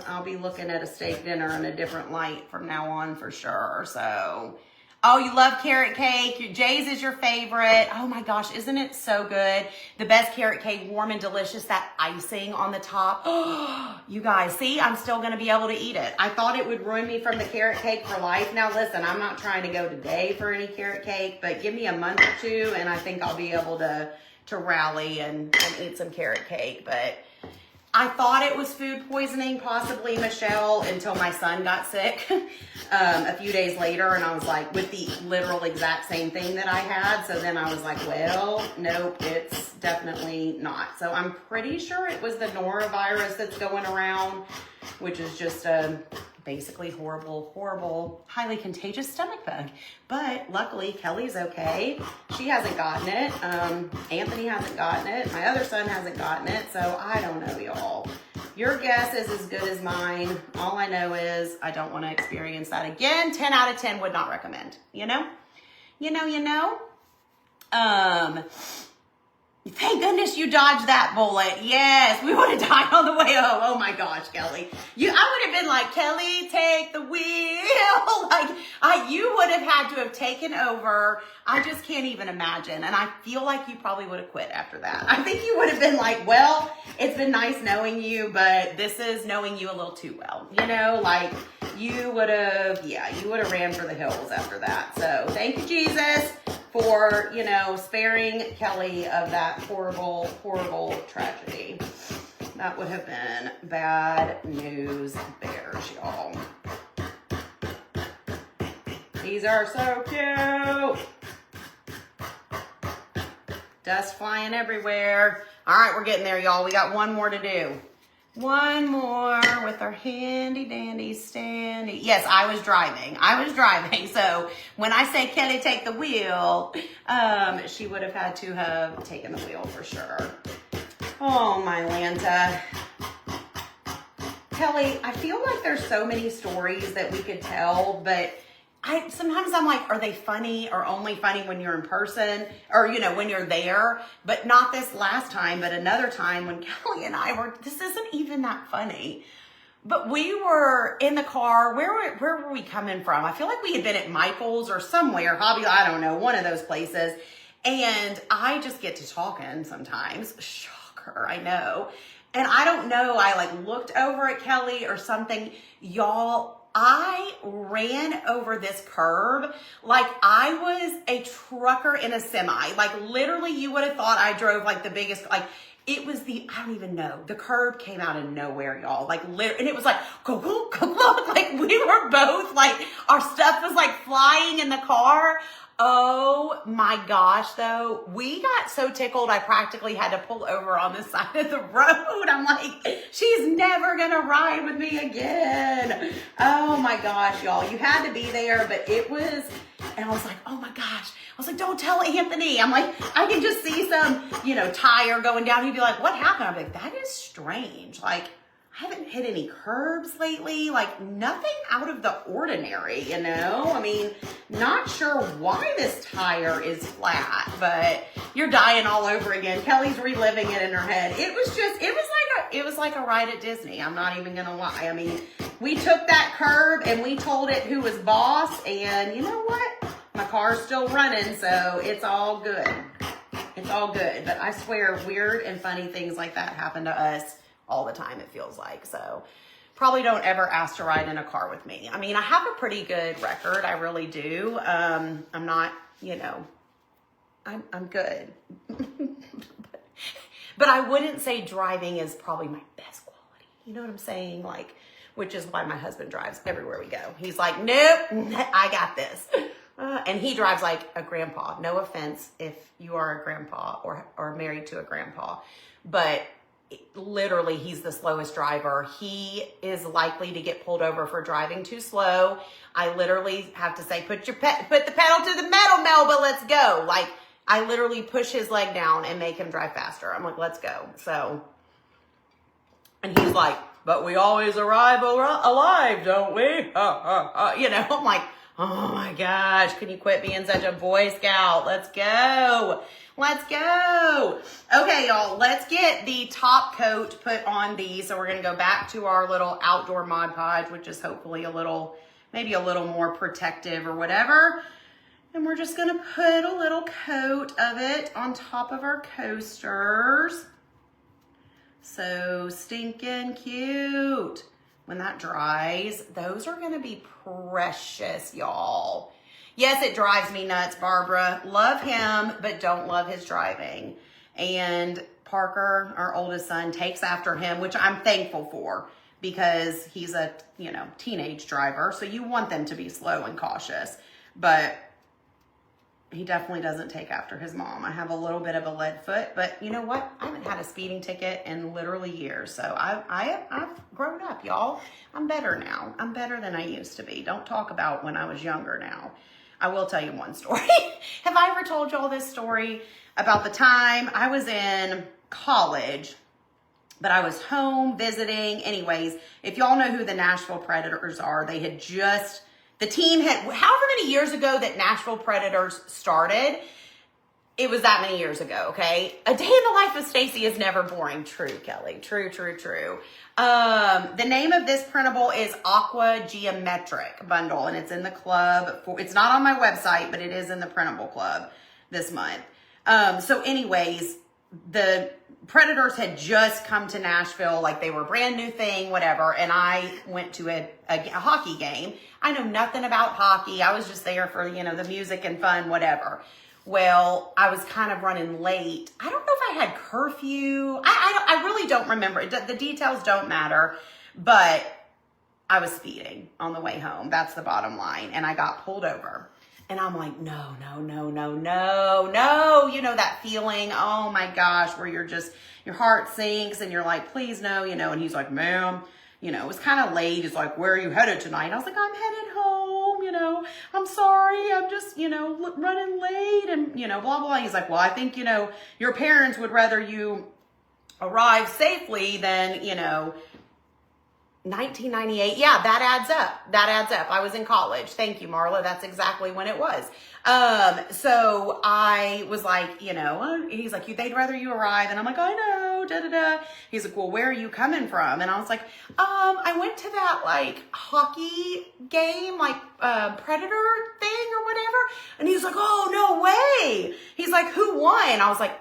I'll be looking at a steak dinner in a different light from now on for sure. So Oh, you love carrot cake. Jay's is your favorite. Oh my gosh, isn't it so good? The best carrot cake, warm and delicious, that icing on the top. You guys, see, I'm still going to be able to eat it. I thought it would ruin me from the carrot cake for life. Now listen, I'm not trying to go today for any carrot cake, but give me a month or two and I think I'll be able to rally and eat some carrot cake. But I thought it was food poisoning, possibly Michelle, until my son got sick a few days later. And I was like, with the literal exact same thing that I had. So then I was like, well, nope, it's definitely not. So I'm pretty sure it was the norovirus that's going around, which is just a basically horrible, highly contagious stomach bug. But luckily, Kelly's okay. She hasn't gotten it. Anthony hasn't gotten it. My other son hasn't gotten it. So I don't know, y'all. Your guess is as good as mine. All I know is I don't want to experience that again. 10 out of 10 would not recommend. You know? Thank goodness you dodged that bullet. Yes, we would have died on the way home. Oh my gosh, Kelly. I would have been like, Kelly, take the wheel. Like, you would have had to have taken over. I just can't even imagine. And I feel like you probably would have quit after that. I think you would have been like, well, it's been nice knowing you, but this is knowing you a little too well. You know, like you would have ran for the hills after that. So thank you, Jesus, for, sparing Kelly of that horrible tragedy. That would have been bad news bears, y'all. These are so cute. Dust flying everywhere. All right, we're getting there, y'all. We got one more to do. One more with our handy dandy standy. Yes, I was driving. So when I say Kelly take the wheel, she would have had to have taken the wheel for sure. Oh, my Lanta. Kelly, I feel like there's so many stories that we could tell, but sometimes I'm like, are they funny or only funny when you're in person or, when you're there? But not this last time, but another time when Kelly and I this isn't even that funny. But we were in the car. Where were we coming from? I feel like we had been at Michael's or somewhere, Hobby, I don't know, one of those places. And I just get to talking sometimes. Shocker, I know. And I don't know, I looked over at Kelly or something. Y'all, I ran over this curb like I was a trucker in a semi. Like literally you would have thought I drove the biggest, it was I don't even know. The curb came out of nowhere, y'all. And it was go, we were both our stuff was flying in the car. Oh my gosh, though. We got so tickled, I practically had to pull over on the side of the road. I'm like, she's never going to ride with me again. Oh my gosh, y'all. You had to be there, but it was, and I was like, oh my gosh. I was like, don't tell Anthony. I'm like, I can just see some, tire going down. He'd be like, what happened? I'm like, that is strange. I haven't hit any curbs lately, nothing out of the ordinary, I mean, not sure why this tire is flat, but you're dying all over again. Kelly's reliving it in her head. It was like a ride at Disney. I'm not even gonna lie. I mean, we took that curb and we told it who was boss, and you know what? My car's still running, so it's all good. It's all good, but I swear weird and funny things like that happen to us all the time, it feels like. So probably don't ever ask to ride in a car with me. I mean, I have a pretty good record. I really do. I'm not, I'm good. But I wouldn't say driving is probably my best quality. You know what I'm saying? Which is why my husband drives everywhere we go. He's like, nope, I got this. And he drives like a grandpa. No offense if you are a grandpa or married to a grandpa, but literally he's the slowest driver. He is likely to get pulled over for driving too slow. I literally have to say, put the pedal to the metal, Melba, let's go. I literally push his leg down and make him drive faster. I'm like, let's go. So, and he's like, but we always arrive alive, don't we? I'm like, oh my gosh, can you quit being such a Boy Scout? Let's go. Let's go. Okay, y'all, let's get the top coat put on these. So we're going to go back to our little outdoor Mod Podge, which is hopefully maybe a little more protective or whatever. And we're just gonna put a little coat of it on top of our coasters. So stinking cute. When that dries, those are gonna be precious, y'all. Yes, it drives me nuts, Barbara. Love him, but don't love his driving. And Parker, our oldest son, takes after him, which I'm thankful for because he's a, teenage driver. So you want them to be slow and cautious, but he definitely doesn't take after his mom. I have a little bit of a lead foot, but you know what? I haven't had a speeding ticket in literally years. So I've grown up, y'all. I'm better now. I'm better than I used to be. Don't talk about when I was younger now. I will tell you one story. Have I ever told y'all this story about the time I was in college, but I was home visiting? Anyways, if y'all know who the Nashville Predators are, they had just... The team had, however many years ago that Nashville Predators started, it was that many years ago, okay? A day in the life of Stacy is never boring. True, Kelly. True, true, true. The name of this printable is Aqua Geometric Bundle, and it's in the club. It's not on my website, but it is in the printable club this month. So anyways, the Predators had just come to Nashville, like they were a brand new thing, whatever. And I went to a hockey game. I know nothing about hockey. I was just there for, the music and fun, whatever. Well, I was kind of running late. I don't know if I had curfew. I really don't remember. The details don't matter, but I was speeding on the way home. That's the bottom line. And I got pulled over. And I'm like, no. That feeling, oh my gosh, where your heart sinks and you're like, please no, and he's like, ma'am, it was kind of late. He's like, where are you headed tonight? And I was like, I'm headed home, I'm sorry. I'm just, running late and, blah, blah. He's like, well, I think, your parents would rather you arrive safely than, 1998. Yeah, that adds up. I was in college. Thank you, Marla. That's exactly when it was. So I was like, he's like, they'd rather you arrive. And I'm like, I know, da, da, da. He's like, well, where are you coming from? And I was like, I went to that hockey game, Predator thing or whatever. And he's like, oh, no way. He's like, who won? I was like,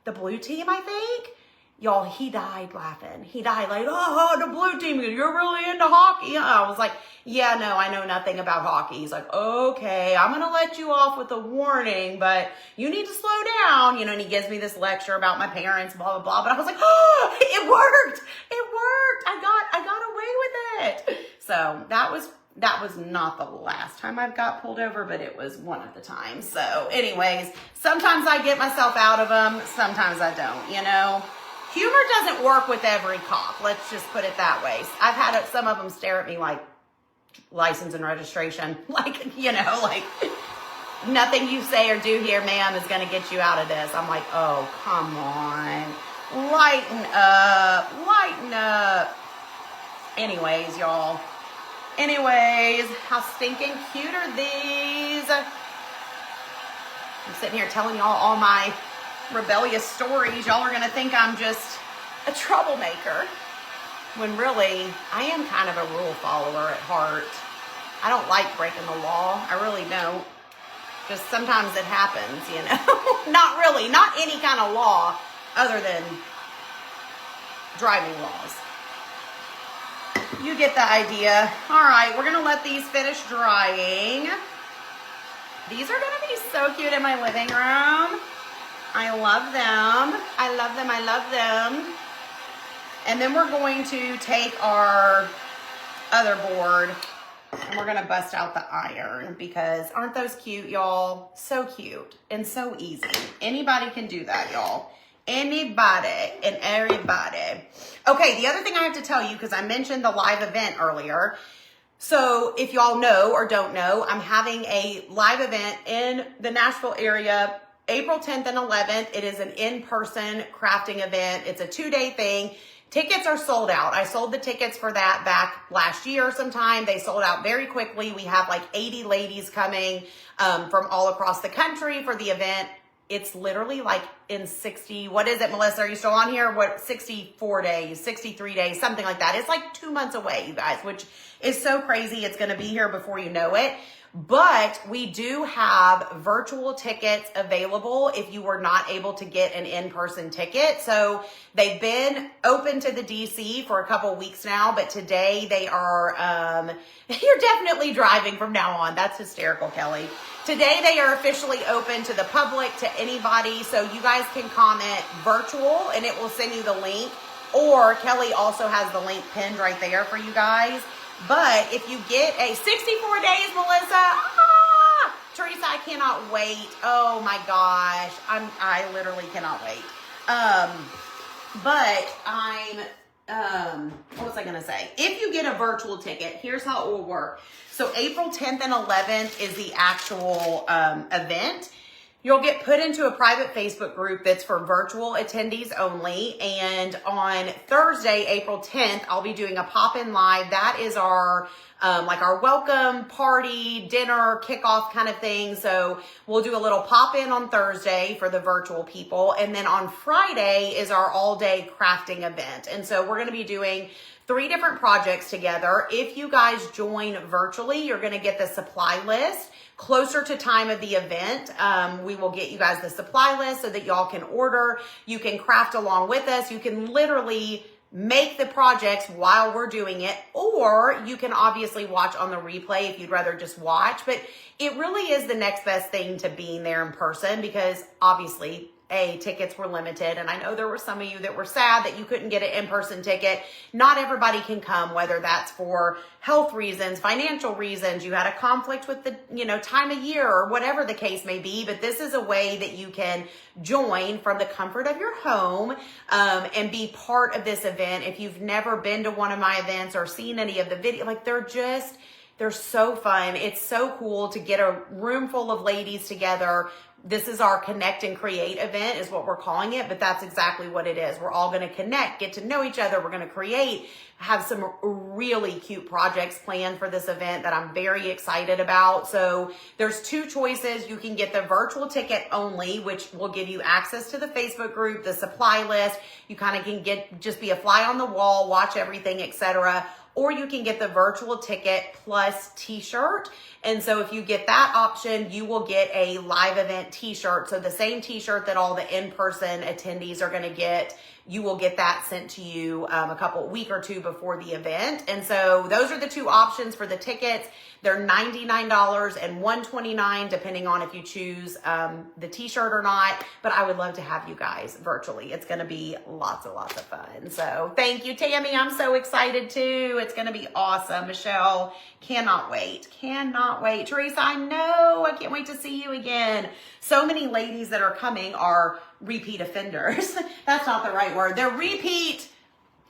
the blue team, I think. Y'all, he died laughing. He died like, oh, the blue team, you're really into hockey. I was like, yeah, no, I know nothing about hockey. He's like, okay, I'm going to let you off with a warning, but you need to slow down. And he gives me this lecture about my parents, blah, blah, blah. But I was like, oh, it worked. It worked. I got away with it. So that was not the last time I've got pulled over, but it was one of the times. So anyways, sometimes I get myself out of them. Sometimes I don't, Humor doesn't work with every cop. Let's just put it that way. I've had some of them stare at me like license and registration. Nothing you say or do here, ma'am, is going to get you out of this. I'm like, oh, come on. Lighten up. Anyways, y'all. How stinking cute are these? I'm sitting here telling y'all all my rebellious stories. Y'all are gonna think I'm just a troublemaker, when really I am kind of a rule follower at heart. I don't like breaking the law. I really don't. Just sometimes it happens, Not really, not any kind of law other than driving laws. You get the idea. All right, we're gonna let these finish drying. These are gonna be so cute in my living room. I love them. And then we're going to take our other board and we're going to bust out the iron because aren't those cute, y'all? So cute and so easy. Anybody can do that, y'all. Anybody and everybody. Okay, the other thing I have to tell you, because I mentioned the live event earlier. So if y'all know or don't know, I'm having a live event in the Nashville area April 10th and 11th. It is an in-person crafting event. It's a 2-day thing. Tickets are sold out. I sold the tickets for that back last year sometime. They sold out very quickly. We have 80 ladies coming from all across the country for the event. It's literally in 60, what is it, Melissa? Are you still on here? 64 days, 63 days, something like that. It's 2 months away, you guys, which is so crazy. It's going to be here before you know it. But we do have virtual tickets available if you were not able to get an in-person ticket. So they've been open to the DC for a couple weeks now, but today they are, you're definitely driving from now on. That's hysterical, Kelly. Today they are officially open to the public, to anybody. So you guys can comment virtual and it will send you the link. Or Kelly also has the link pinned right there for you guys. But if you get a 64 days, Melissa, Teresa, I cannot wait. Oh my gosh. I literally cannot wait. What was I going to say? If you get a virtual ticket, here's how it will work. So April 10th and 11th is the actual event. You'll get put into a private Facebook group that's for virtual attendees only. And on Thursday, April 10th, I'll be doing a pop-in live. That is our like our welcome party, dinner, kickoff kind of thing. So we'll do a little pop-in on Thursday for the virtual people. And then on Friday is our all-day crafting event. And so we're going to be doing 3 different projects together. If you guys join virtually, you're going to get the supply list. Closer to time of the event, we will get you guys the supply list so that y'all can order. You can craft along with us. You can literally make the projects while we're doing it, or you can obviously watch on the replay if you'd rather just watch. But it really is the next best thing to being there in person, because obviously tickets were limited. And I know there were some of you that were sad that you couldn't get an in-person ticket. Not everybody can come, whether that's for health reasons, financial reasons, you had a conflict with the, time of year or whatever the case may be. But this is a way that you can join from the comfort of your home, and be part of this event. If you've never been to one of my events or seen any of the video, they're so fun. It's so cool to get a room full of ladies together. This is our Connect and Create event is what we're calling it, but that's exactly what it is. We're all going to connect, get to know each other. We're going to create, have some really cute projects planned for this event that I'm very excited about. So there's 2 choices. You can get the virtual ticket only, which will give you access to the Facebook group, the supply list. You kind of can just be a fly on the wall, watch everything, etc. Or you can get the virtual ticket plus t-shirt. And so if you get that option, you will get a live event t-shirt. So the same t-shirt that all the in-person attendees are going to get, you will get that sent to you a week or 2 before the event. And so those are the 2 options for the tickets. They're $99 and $129, depending on if you choose the t-shirt or not. But I would love to have you guys virtually. It's going to be lots and lots of fun. So thank you, Tammy. I'm so excited too. It's going to be awesome. Michelle, cannot wait. Cannot wait. Teresa, I know. I can't wait to see you again. So many ladies that are coming are repeat offenders. That's not the right word. They're repeat.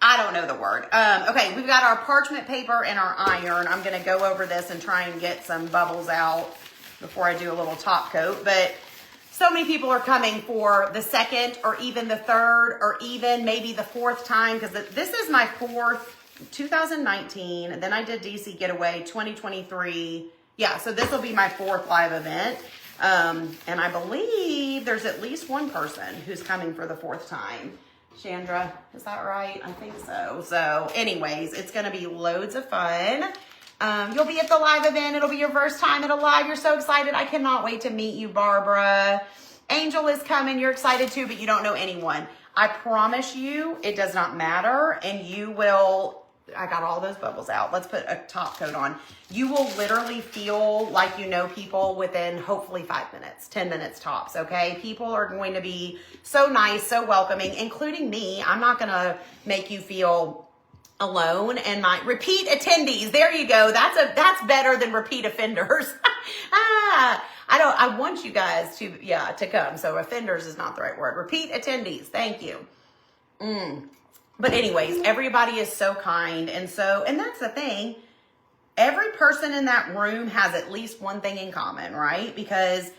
I don't know the word. Okay, we've got our parchment paper and our iron. I'm going to go over this and try and get some bubbles out before I do a little top coat. But so many people are coming for the 2nd or even the 3rd or even maybe the 4th time, because this is my 4th, 2019. And then I did DC Getaway 2023. Yeah, so this will be my 4th live event. And I believe there's at least one person who's coming for the 4th time. Chandra, is that right? I think so. So anyways, it's going to be loads of fun. You'll be at the live event. It'll be your first time at a live. You're so excited. I cannot wait to meet you, Barbara. Angel is coming. You're excited too, but you don't know anyone. I promise you it does not matter, and you will... I got all those bubbles out. Let's put a top coat on. You will literally feel like you know people within hopefully 5 minutes, 10 minutes tops, okay? People are going to be so nice, so welcoming, including me. I'm not going to make you feel alone. And my repeat attendees, there you go. That's better than repeat offenders. I want you guys to come. So offenders is not the right word. Repeat attendees. Thank you. But anyways, everybody is so kind. And that's the thing. Every person in that room has at least one thing in common, right? Because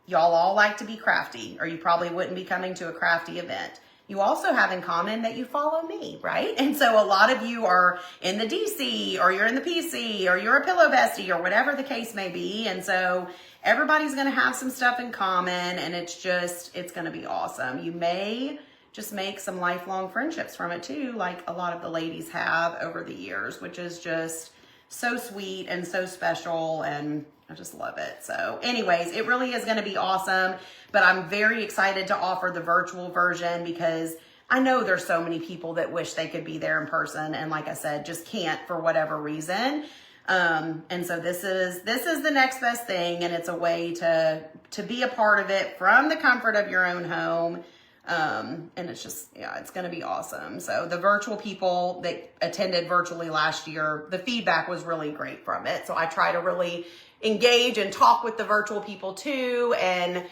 y'all all like to be crafty, or you probably wouldn't be coming to a crafty event. You also have in common that you follow me, right? And so a lot of you are in the DC, or you're in the PC, or you're a pillow bestie, or whatever the case may be. And so everybody's going to have some stuff in common, and it's going to be awesome. You may just make some lifelong friendships from it too, like a lot of the ladies have over the years, which is just so sweet and so special. And I just love it. So anyways, it really is going to be awesome, but I'm very excited to offer the virtual version because I know there's so many people that wish they could be there in person. And like I said, just can't for whatever reason. And so this is the next best thing. And it's a way to be a part of it from the comfort of your own home. And it's just, yeah, it's going to be awesome. So the virtual people that attended virtually last year, the feedback was really great from it. So I try to really engage and talk with the virtual people too. And,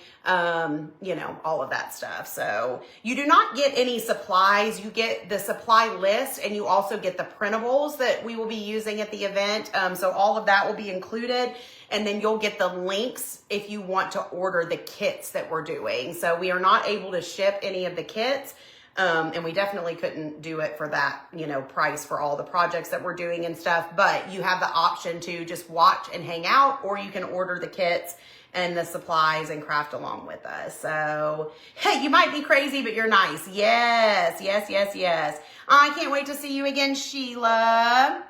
you know, all of that stuff. So you do not get any supplies. You get the supply list and you also get the printables that we will be using at the event. So all of that will be included. And then you'll get the links if you want to order the kits that we're doing. So we are not able to ship any of the kits. And we definitely couldn't do it for that, you know, price for all the projects that we're doing and stuff. But you have the option to just watch and hang out, or you can order the kits and the supplies and craft along with us. So, hey, you might be crazy, but you're nice. Yes, yes, yes, yes. I can't wait to see you again, Sheila.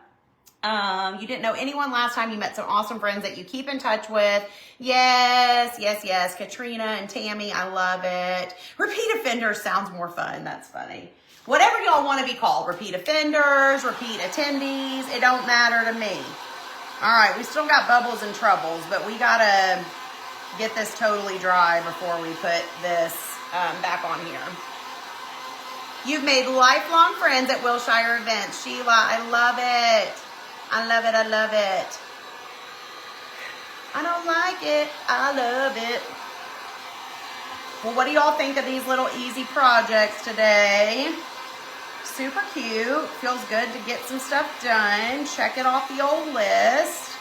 You didn't know anyone last time. You met some awesome friends that you keep in touch with. Yes, yes, yes. Katrina and Tammy, I love it. Repeat offenders sounds more fun. That's funny. Whatever y'all want to be called. Repeat offenders, repeat attendees. It don't matter to me. All right, we still got bubbles and troubles, but we got to get this totally dry before we put this back on here. You've made lifelong friends at Wilshire events. Sheila, I love it. I love it. I love it. I don't like it. I love it. Well, what do y'all think of these little easy projects today? Super cute. Feels good to get some stuff done. Check it off the old list.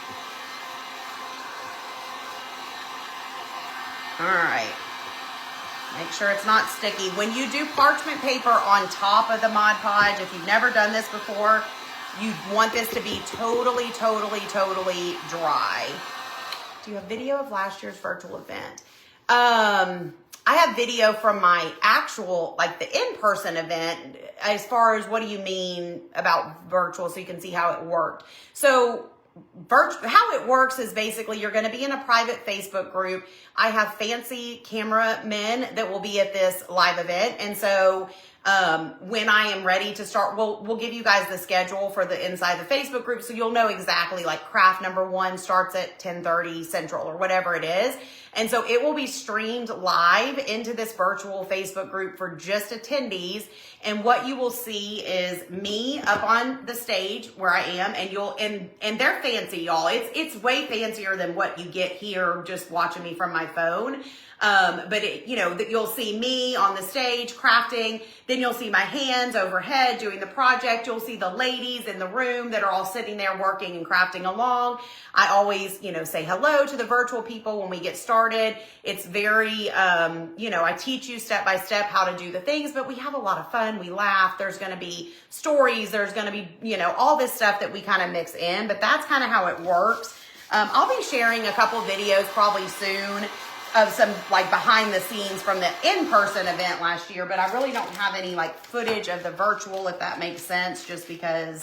All right. Make sure it's not sticky. When you do parchment paper on top of the Mod Podge, if you've never done this before, you want this to be totally, totally, totally dry. Do you have video of last year's virtual event? I have video from my actual, like the in-person event. As far as what do you mean about virtual, so you can see how it worked. So how it works is basically you're going to be in a private Facebook group. I have fancy cameramen that will be at this live event. And so when I am ready to start, we'll give you guys the schedule for the inside the Facebook group. So you'll know exactly, like craft number 1 starts at 10:30 Central or whatever it is. And so it will be streamed live into this virtual Facebook group for just attendees. And what you will see is me up on the stage where I am, and they're fancy, y'all. It's way fancier than what you get here just watching me from my phone. But you'll see me on the stage crafting. Then you'll see my hands overhead doing the project. You'll see the ladies in the room that are all sitting there working and crafting along. I always, say hello to the virtual people when we get started. It's very, I teach you step by step how to do the things, but we have a lot of fun. We laugh. There's going to be stories. There's going to be, all this stuff that we kind of mix in, but that's kind of how it works. I'll be sharing a couple videos probably soon of some like behind the scenes from the in-person event last year, but I really don't have any like footage of the virtual, if that makes sense, just because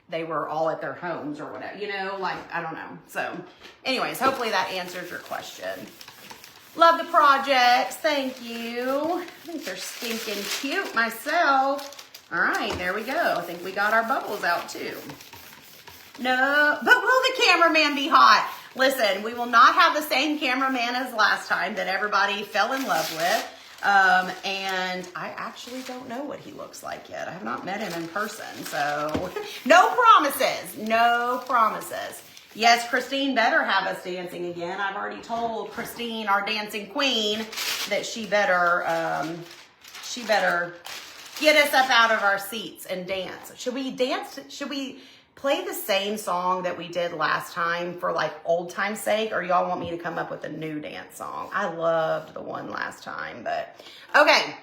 they were all at their homes or whatever, I don't know. So anyways, hopefully that answers your question. Love the projects. Thank you. I think they're stinking cute myself. All right, there we go. I think we got our bubbles out too. No, but will the cameraman be hot? Listen, we will not have the same cameraman as last time that everybody fell in love with. And I actually don't know what he looks like yet. I have not met him in person, so no promises, no promises. Yes, Christine better have us dancing again. I've already told Christine, our dancing queen, that she better get us up out of our seats and dance. Should we dance? Should we play the same song that we did last time for like old time's sake, or y'all want me to come up with a new dance song? I loved the one last time, but okay.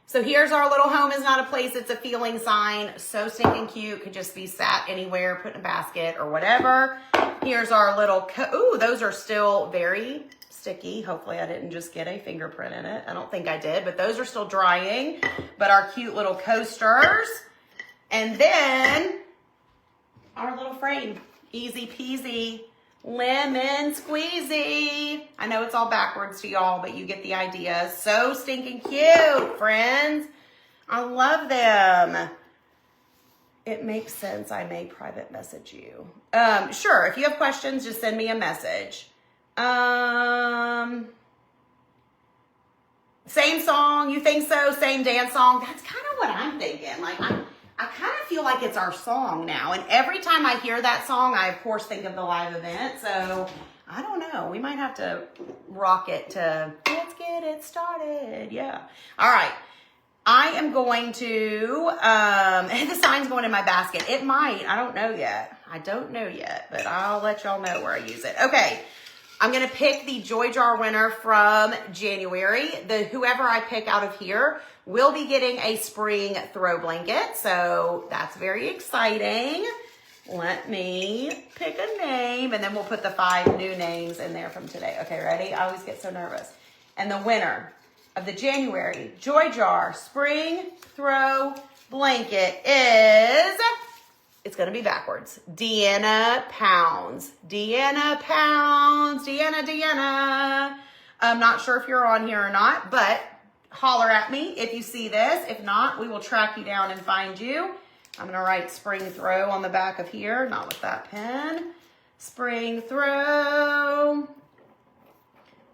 So here's our little home is not a place, it's a feeling sign. So stinking cute. Could just be sat anywhere, put in a basket or whatever. Here's our little, ooh, those are still very sticky. Hopefully I didn't just get a fingerprint in it. I don't think I did, but those are still drying. But our cute little coasters. And then our little frame, easy peasy, lemon squeezy. I know it's all backwards to y'all, but you get the idea. So stinking cute, friends. I love them. It makes sense. I may private message you. Sure. If you have questions, just send me a message. Same song. You think so? Same dance song. That's kind of what I'm thinking. Like, I kind of feel like it's our song now. And every time I hear that song, I, of course, think of the live event. So, I don't know. We might have to rock it to let's get it started. Yeah. All right. I am going to, the sign's going in my basket. It might. I don't know yet. But I'll let y'all know where I use it. Okay. I'm going to pick the Joy Jar winner from January. Whoever I pick out of here will be getting a spring throw blanket. So that's very exciting. Let me pick a name and then we'll put the 5 new names in there from today. Okay, ready? I always get so nervous. And the winner of the January Joy Jar Spring Throw Blanket is, it's going to be backwards, Deanna Pounds. Deanna. I'm not sure if you're on here or not, but holler at me if you see this. If not, we will track you down and find you. I'm going to write Spring Throw on the back of here, not with that pen. Spring Throw.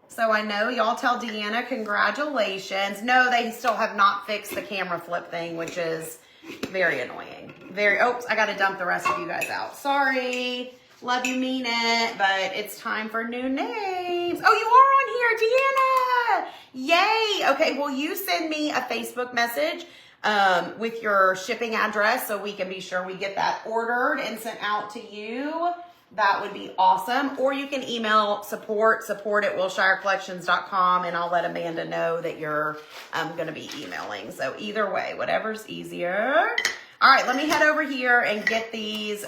So I know y'all tell Deanna congratulations. No, they still have not fixed the camera flip thing, which is very annoying. Oops, I got to dump the rest of you guys out. Sorry. Love you, mean it. But it's time for new names. Oh, you are on here, Deanna. Yay. Okay, will you send me a Facebook message with your shipping address so we can be sure we get that ordered and sent out to you? That would be awesome. Or you can email support at wilshirecollections.com, and I'll let Amanda know that you're going to be emailing. So either way, whatever's easier. All right, let me head over here and get these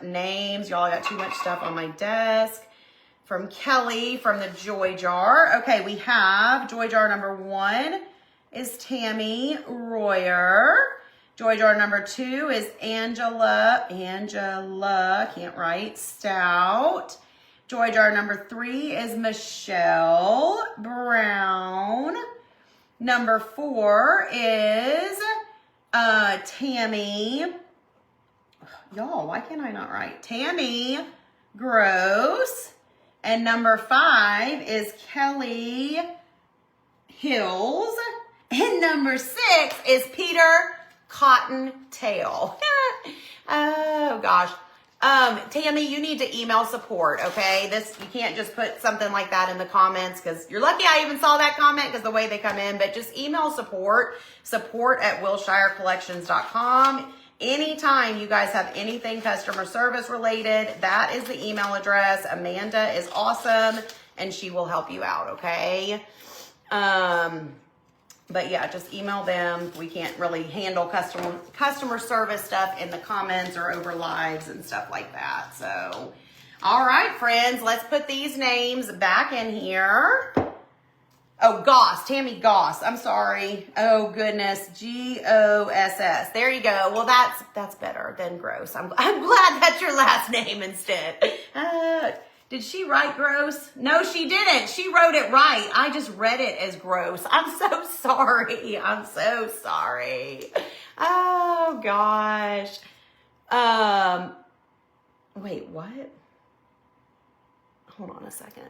names. Y'all, I got too much stuff on my desk. From Kelly from the Joy Jar. Okay, we have Joy Jar number 1 is Tammy Royer. Joy Jar number 2 is Angela, can't write, Stout. Joy Jar number 3 is Michelle Brown. Number 4 is Tammy. Y'all, why can't I not write? Tammy Gross. And number 5 is Kelly Hills. And number 6 is Peter Cottontail. Oh gosh. Tammy, you need to email support, okay? You can't just put something like that in the comments, because you're lucky I even saw that comment because the way they come in, but just email support at wilshirecollections.com. Anytime you guys have anything customer service related, that is the email address. Amanda is awesome and she will help you out, okay? But yeah, just email them. We can't really handle customer service stuff in the comments or over lives and stuff like that. So, all right, friends, let's put these names back in here. Oh, Goss, Tammy Goss. I'm sorry. Oh goodness, Goss. There you go. Well, that's better than Gross. I'm glad that's your last name instead. Did she write gross? No, she didn't. She wrote it right. I just read it as gross. I'm so sorry. Oh, gosh. Wait, what? Hold on a second.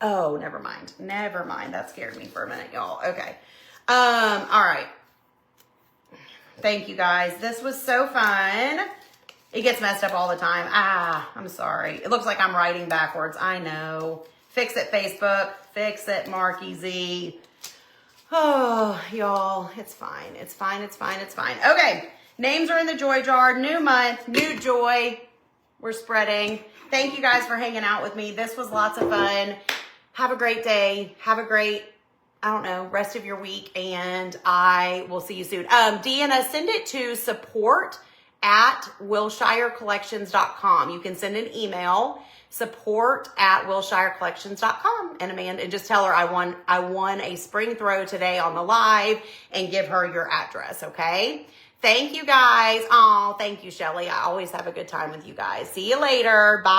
Oh, never mind. That scared me for a minute, y'all. Okay. All right. Thank you, guys. This was so fun. It gets messed up all the time. I'm sorry. It looks like I'm writing backwards. I know. Fix it, Facebook. Fix it, Marky Z. Oh, y'all. It's fine. Okay. Names are in the Joy Jar. New month. New joy. We're spreading. Thank you guys for hanging out with me. This was lots of fun. Have a great day. Have a great, rest of your week. And I will see you soon. Deanna, send it to support at wilshirecollections.com. You can send an email, support at wilshirecollections.com, and just tell her I won a spring throw today on the live, and give her your address, okay? Thank you guys. Oh, thank you, Shelly. I always have a good time with you guys. See you later. Bye.